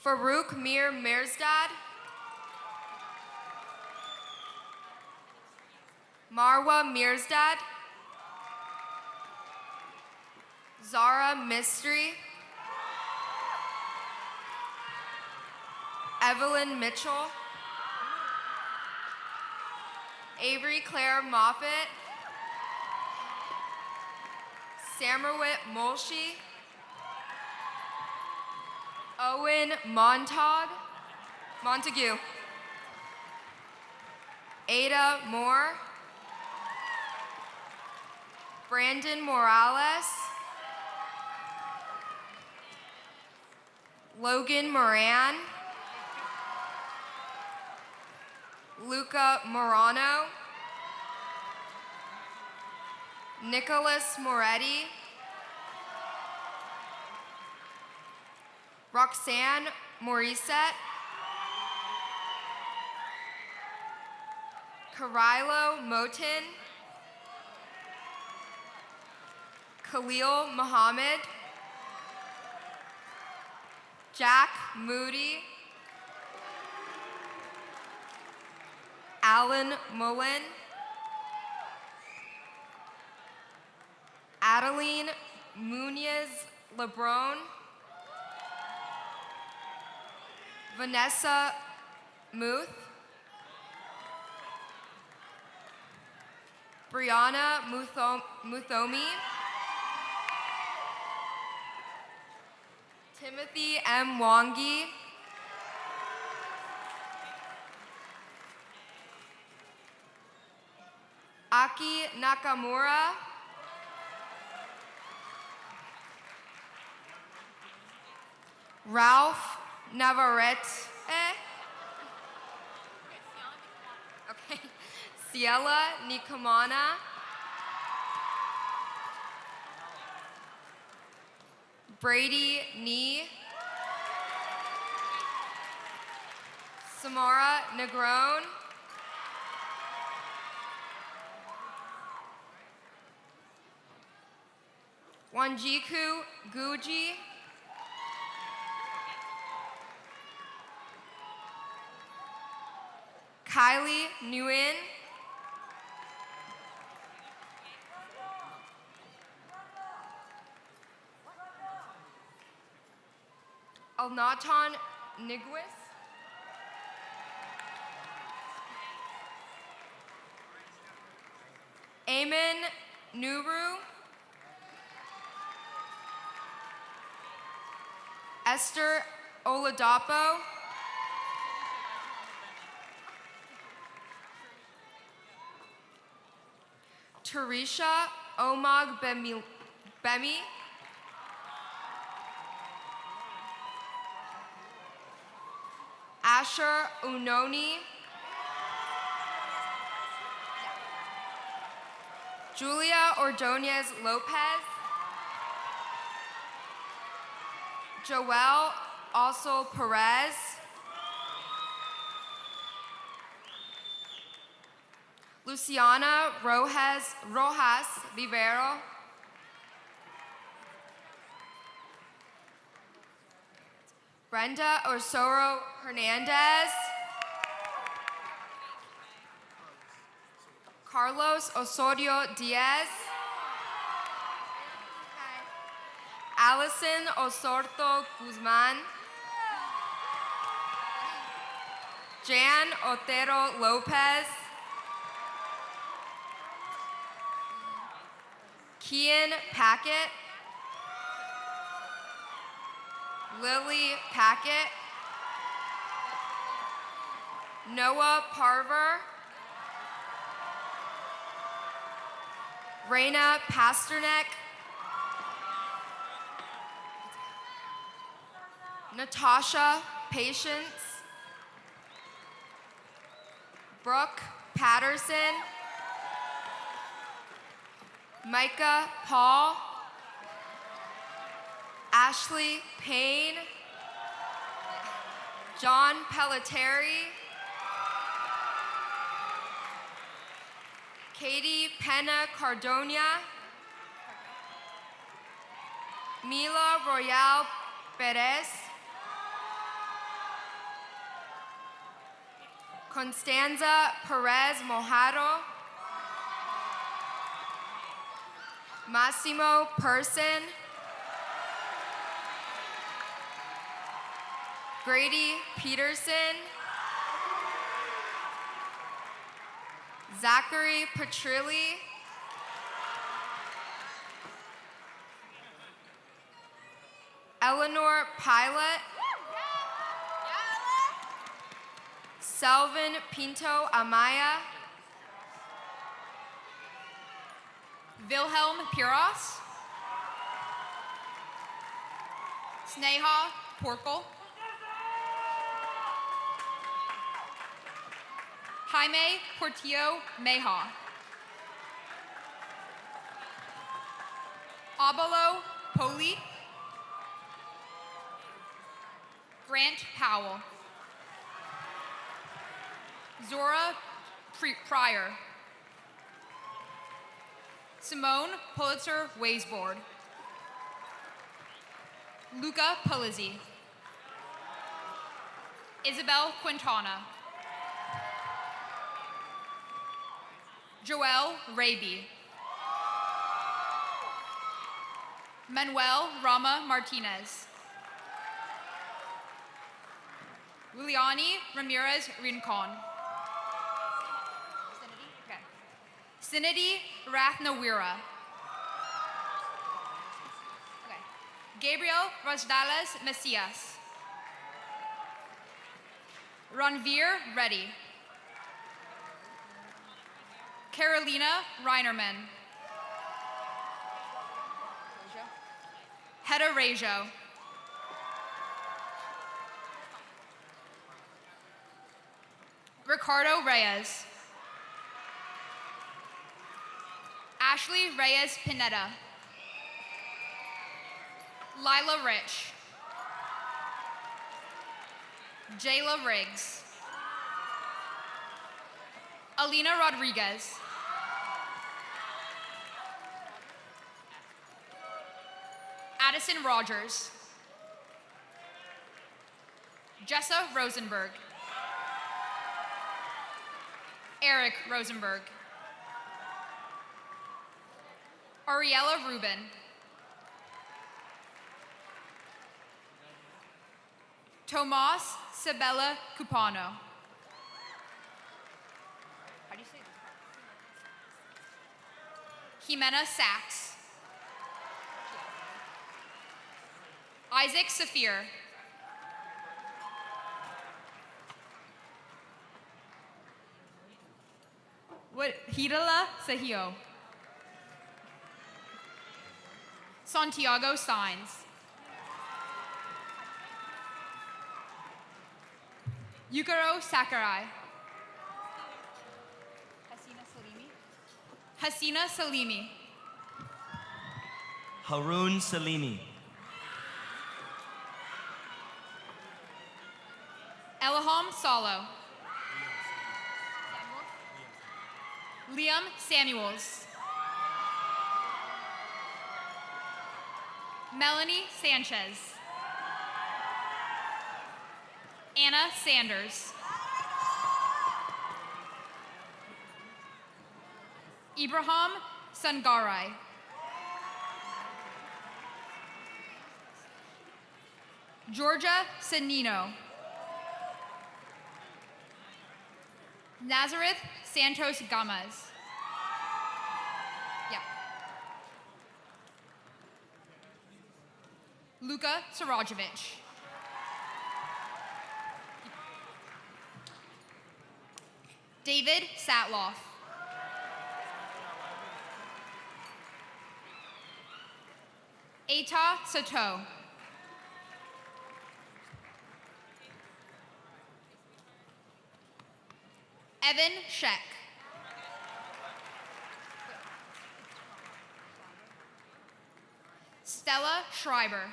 Farouk Mir Mirsdad. Marwa Mirsdad. Zara Mystery. Evelyn Mitchell. Avery Claire Moffett. Samarwit Molshi. Owen Montague. Ada Moore. Brandon Morales, Logan Moran, Luca Morano, Nicholas Moretti, Roxanne Morissette, Carilo Motin, Khalil Muhammad, Jack Moody, Alan Mullen, Adeline Munez Lebron, Vanessa Muth, Brianna Muthomi, Timothy M. Wangi, Aki Nakamura, Ralph Navarrete, okay, Ciela Nikamana, Brady Nee, Samara Negron, Wanjiku Guji, Kylie Nguyen, Alnatan Niguis, Amen Nuru, Esther Oladapo, Tarisha Omag Bemi, Asher Unoni, Julia Ordonez Lopez, Joel also Perez, Luciana Rojas Vivero, Brenda Osoro Hernandez, Carlos Osorio Diaz, Allison Osorto Guzman, Jan Otero Lopez, Kian Packett, Lily Packett, Noah Parver, Raina Pasternak, Natasha Patience, Brooke Patterson, Micah Paul, Ashley Payne, John Pelletieri, Katie Pena Cardonia, Mila Royale Perez, Constanza Perez Mojado, Massimo Person, Grady Peterson, Zachary Petrilli, Eleanor Pilot, Selvin Pinto Amaya, Wilhelm Piros, Sneha Porkel, Jaime Portillo Meja, Abalo Poli, Grant Powell, Zora Pryor, Simone Pulitzer Waysboard, Luca Palizzi, Isabel Quintana, Joelle Raby, Manuel Rama Martinez, Liliani Ramirez Rincon, Sinity Rathnawira, Gabriel Rosdales Messias, Ranveer Reddy, Carolina Reinerman, Hedda Rejo, Ricardo Reyes, Ashley Reyes Pineda, Lila Rich, Jayla Riggs, Alina Rodriguez, Addison Rogers, Jessa Rosenberg, Eric Rosenberg, Ariella Rubin, Tomas Sabella Cupano. How do you say this? Jimena Sachs. Isaac Saphir. Hidala Sahio. Santiago Steins. Yukaro Sakurai. Hasina Salimi. Haroon Salimi. Elham Salo. Liam Samuels. Melanie Sanchez. Anna Sanders. Ibrahim Sangarai. Georgia Sanino. Nazareth Santos Gamas. Yeah. Luka Sarajevic. David Satloff. Eta Sato. Evan Sheck. Stella Schreiber.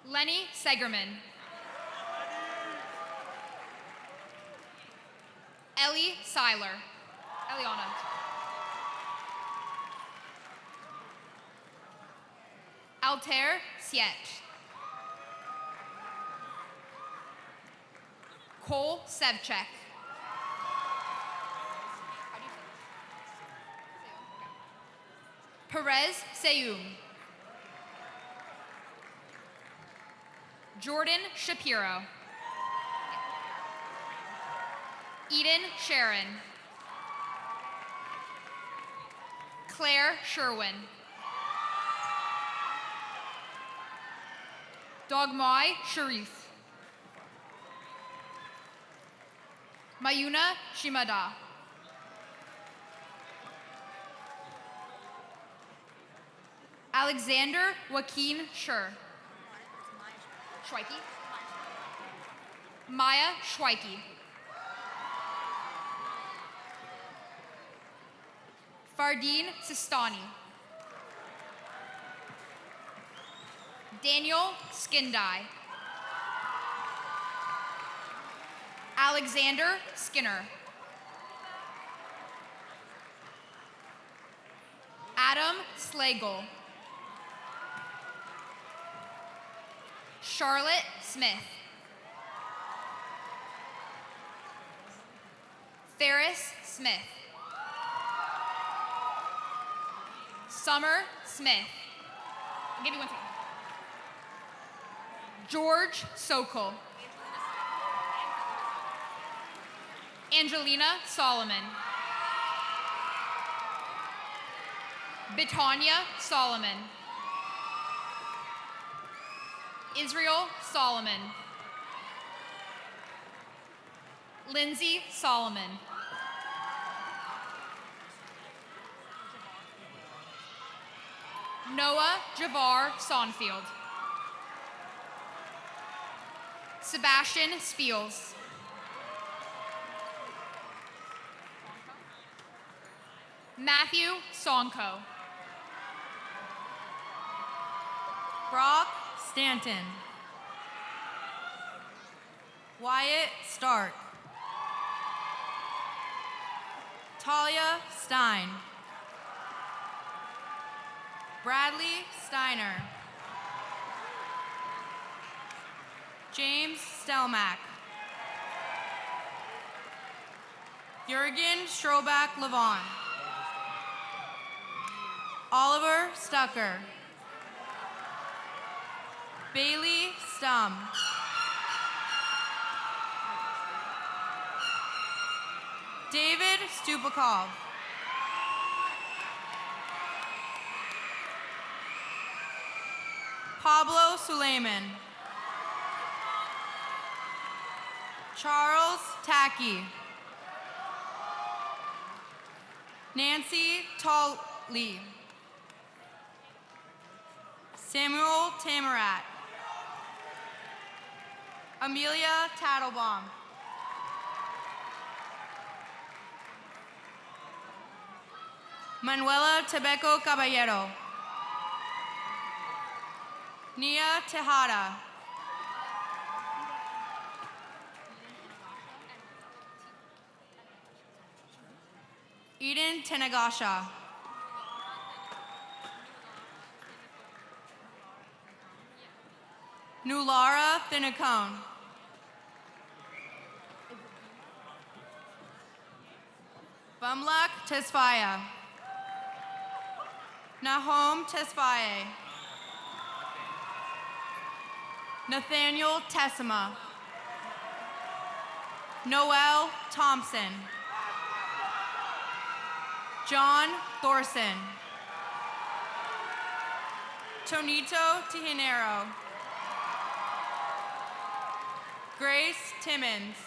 Lenny Segerman. Ellie Seiler. Eliana. Altair Siet. Cole Sevchek. Perez Seyum. Jordan Shapiro. Eden Sharon. Claire Sherwin. Dogmai Sharif. Mayuna Shimada. Alexander Joaquin Schur. Schweike. Maya Schweike. Fardeen Sistani. Daniel Skindai. Alexander Skinner. Adam Slagle. Charlotte Smith. Ferris Smith. Summer Smith. I'll give you one second. George Sokol. Angelina Solomon. Betania Solomon. Israel Solomon. Lindsay Solomon. Noah Javar Sonfield. Sebastian Spiels. Matthew Sonko. Brock Stanton. Wyatt Stark. Talia Stein. Bradley Steiner. James Stelmack. Jurgen Strobach Levon. Oliver Stucker. Bailey Stum. David Stupakov. Pablo Suleiman. Charles Tacky. Nancy Talley. Samuel Tamarat. Amelia Tattlebaum. Manuela Tebeco Caballero. Nia Tejada. Eden Tenegasha. Nulara Thinacone. Bumlak Tesfaya. Nahom Tesfaye. Nathaniel Tessima. Noel Thompson. John Thorson. Tonito Tijinero. Grace Timmons.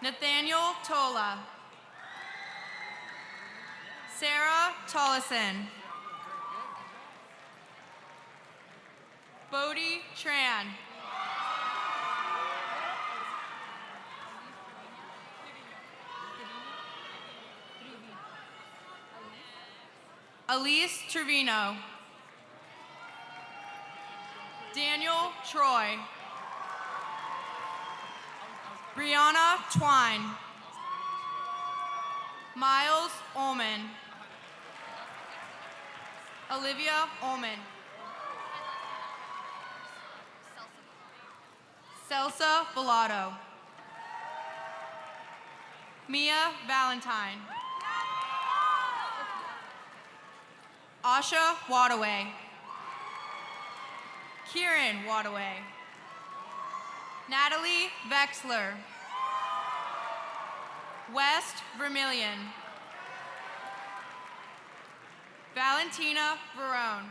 Nathaniel Tola. Sarah Tollison. Bodie Tran. Elise Trevino. Daniel Troy. Brianna Twine. Miles Ullman. Olivia Ullman. Celsa Villado. Mia Valentine. Asha Wadaway. Kieran Wadaway. Natalie Vexler. West Vermillion. Valentina Verone.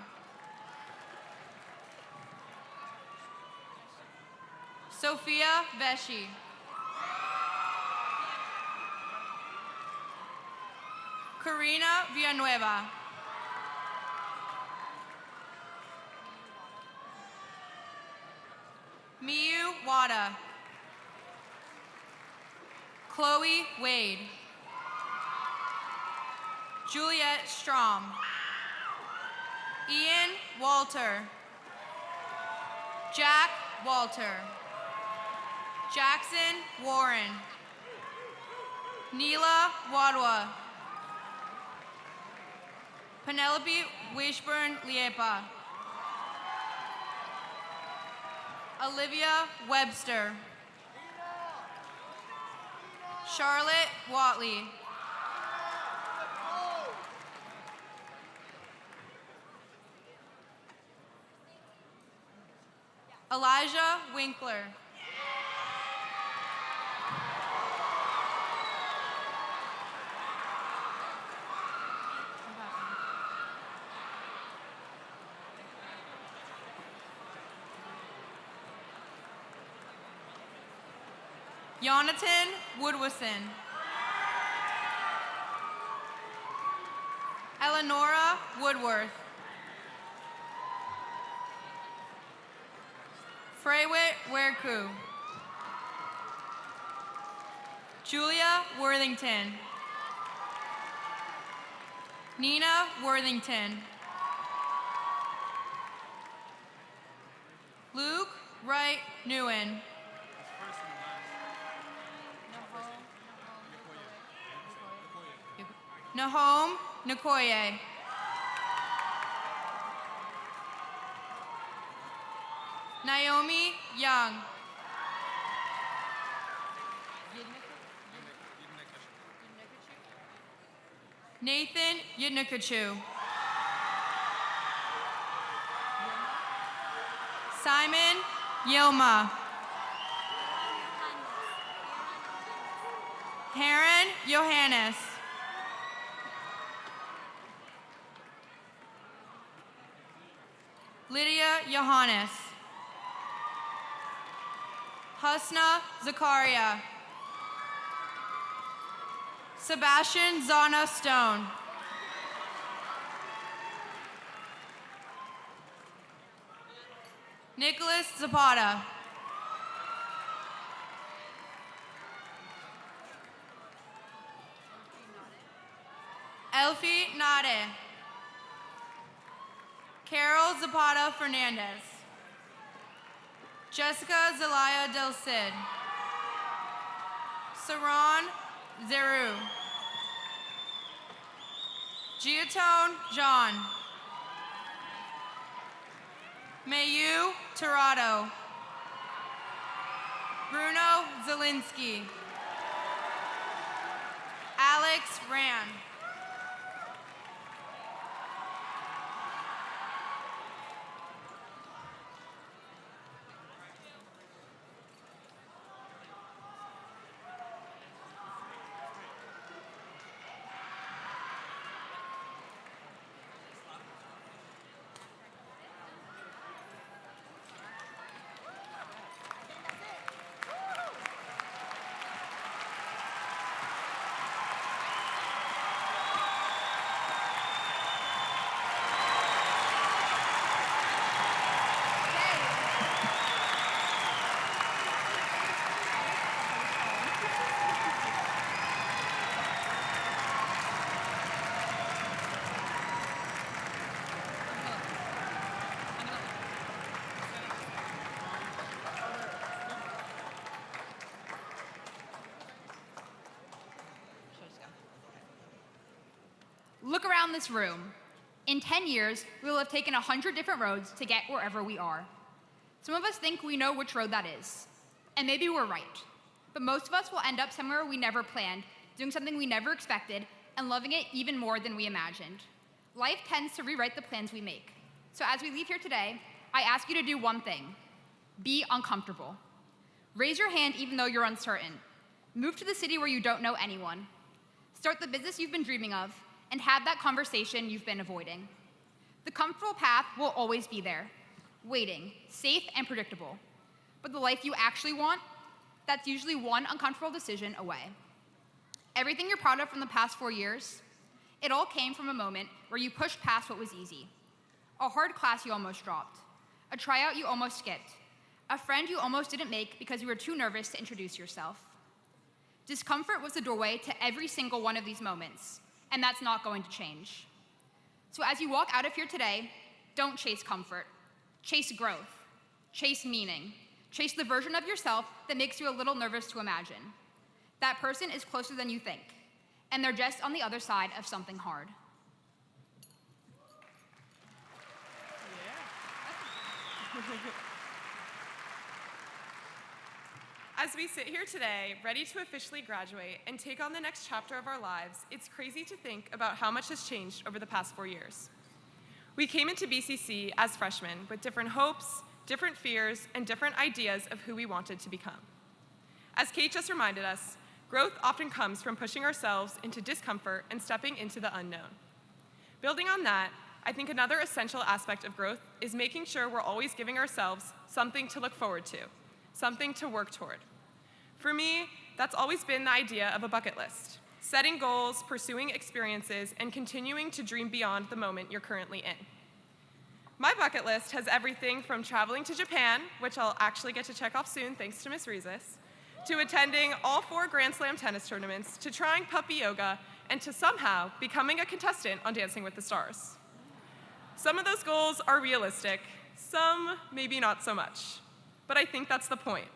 Sophia Vesci. Karina Villanueva. Miyu Wada. Chloe Wade. Juliet Strom. Ian Walter. Jack Walter. Jackson Warren. Neela Wadwa. Penelope Wishburn Liepa. Olivia Webster. Charlotte Watley. Elijah Winkler. Jonathan Woodwison. Eleonora Woodworth. Freywit Werku. Julia Worthington. Nina Worthington. Luke Wright Newen. Nahom Nkoye. Naomi Young. Nathan Yidnikachu. Simon Yilma. Heron Johannes. Lydia Johannes. Husna Zakaria. Sebastian Zana Stone. Nicholas Zapata. Elfie Nade. Carol Zapata Fernandez. Jessica Zelaya Del Cid. Saran Zeru. Giatone John. Mayu Tirado. Bruno Zielinski. Alex Rand. Look around this room. In 10 years, we will have taken 100 different roads to get wherever we are. Some of us think we know which road that is, and maybe we're right. But most of us will end up somewhere we never planned, doing something we never expected, and loving it even more than we imagined. Life tends to rewrite the plans we make. So as we leave here today, I ask you to do one thing: be uncomfortable. Raise your hand even though you're uncertain. Move to the city where you don't know anyone. Start the business you've been dreaming of, and have that conversation you've been avoiding. The comfortable path will always be there, waiting, safe and predictable. but the life you actually want, that's usually one uncomfortable decision away. Everything you're proud of from the past 4 years, it all came from a moment where you pushed past what was easy. A hard class you almost dropped, a tryout you almost skipped, a friend you almost didn't make because you were too nervous to introduce yourself. Discomfort was the doorway to every single one of these moments, and that's not going to change. So as you walk out of here today, don't chase comfort. Chase growth. Chase meaning. Chase the version of yourself that makes you a little nervous to imagine. That person is closer than you think, and they're just on the other side of something hard. As we sit here today, ready to officially graduate and take on the next chapter of our lives, it's crazy to think about how much has changed over the past 4 years. We came into BCC as freshmen with different hopes, different fears, and different ideas of who we wanted to become. As Kate just reminded us, growth often comes from pushing ourselves into discomfort and stepping into the unknown. Building on that, I think another essential aspect of growth is making sure we're always giving ourselves something to look forward to, something to work toward. For me, that's always been the idea of a bucket list, setting goals, pursuing experiences, and continuing to dream beyond the moment you're currently in. My bucket list has everything from traveling to Japan, which I'll actually get to check off soon thanks to Miss Rezis, to attending all 4 Grand Slam tennis tournaments, to trying puppy yoga, and to somehow becoming a contestant on Dancing with the Stars. Some of those goals are realistic, some maybe not so much, but I think that's the point.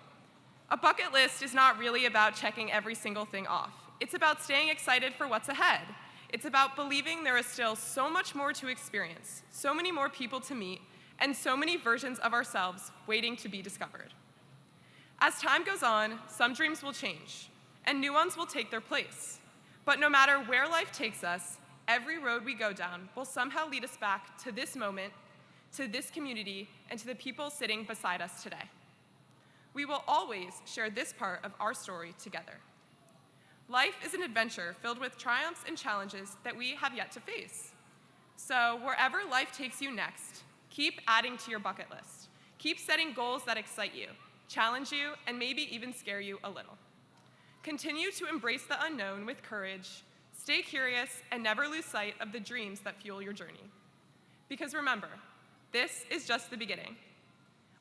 A bucket list is not really about checking every single thing off. It's about staying excited for what's ahead. It's about believing there is still so much more to experience, so many more people to meet, and so many versions of ourselves waiting to be discovered. As time goes on, some dreams will change, and new ones will take their place. But no matter where life takes us, every road we go down will somehow lead us back to this moment, to this community, and to the people sitting beside us today. We will always share this part of our story together. Life is an adventure filled with triumphs and challenges that we have yet to face. So wherever life takes you next, keep adding to your bucket list. Keep setting goals that excite you, challenge you, and maybe even scare you a little. Continue to embrace the unknown with courage, stay curious, and never lose sight of the dreams that fuel your journey. Because remember, this is just the beginning.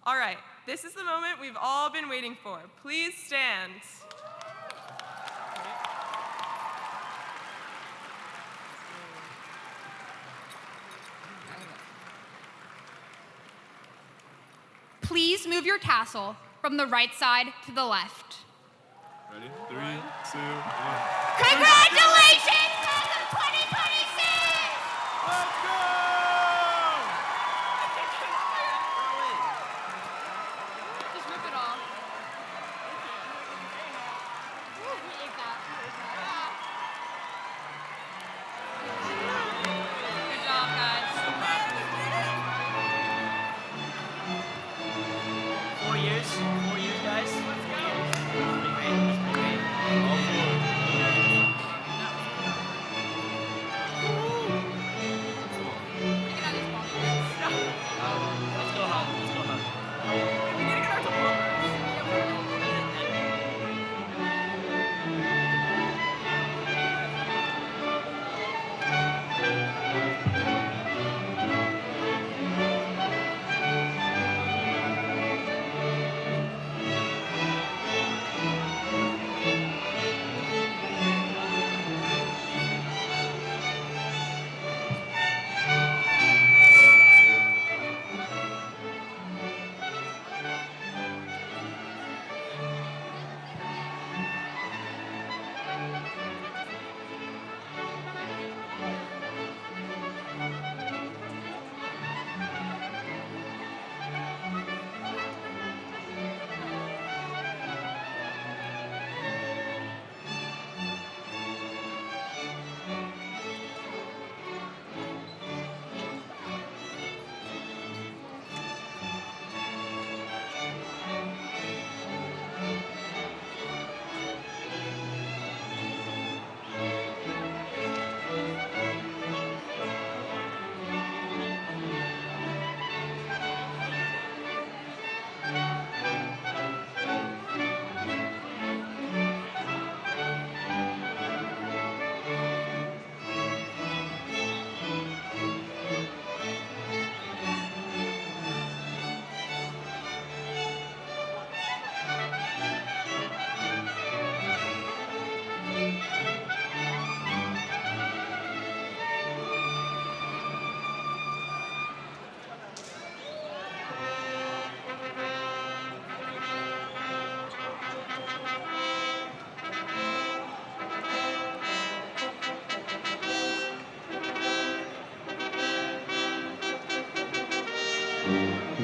All right, this is the moment we've all been waiting for. Please stand. Please move your tassel from the right side to the left. Ready? 3, 2, 1. Congratulations, class of 2026! Let's go! Just rip it off. Good job, guys. 4 years, guys. Let's go. That's pretty great. All 4. Let's go home. Let's go home. We need to get our diplomas. Thank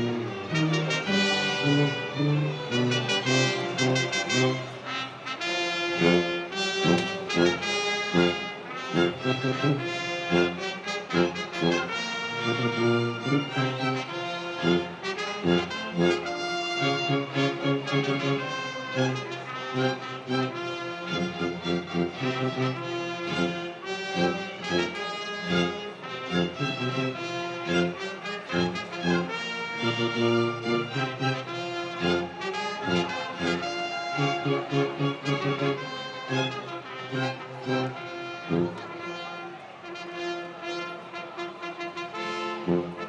you.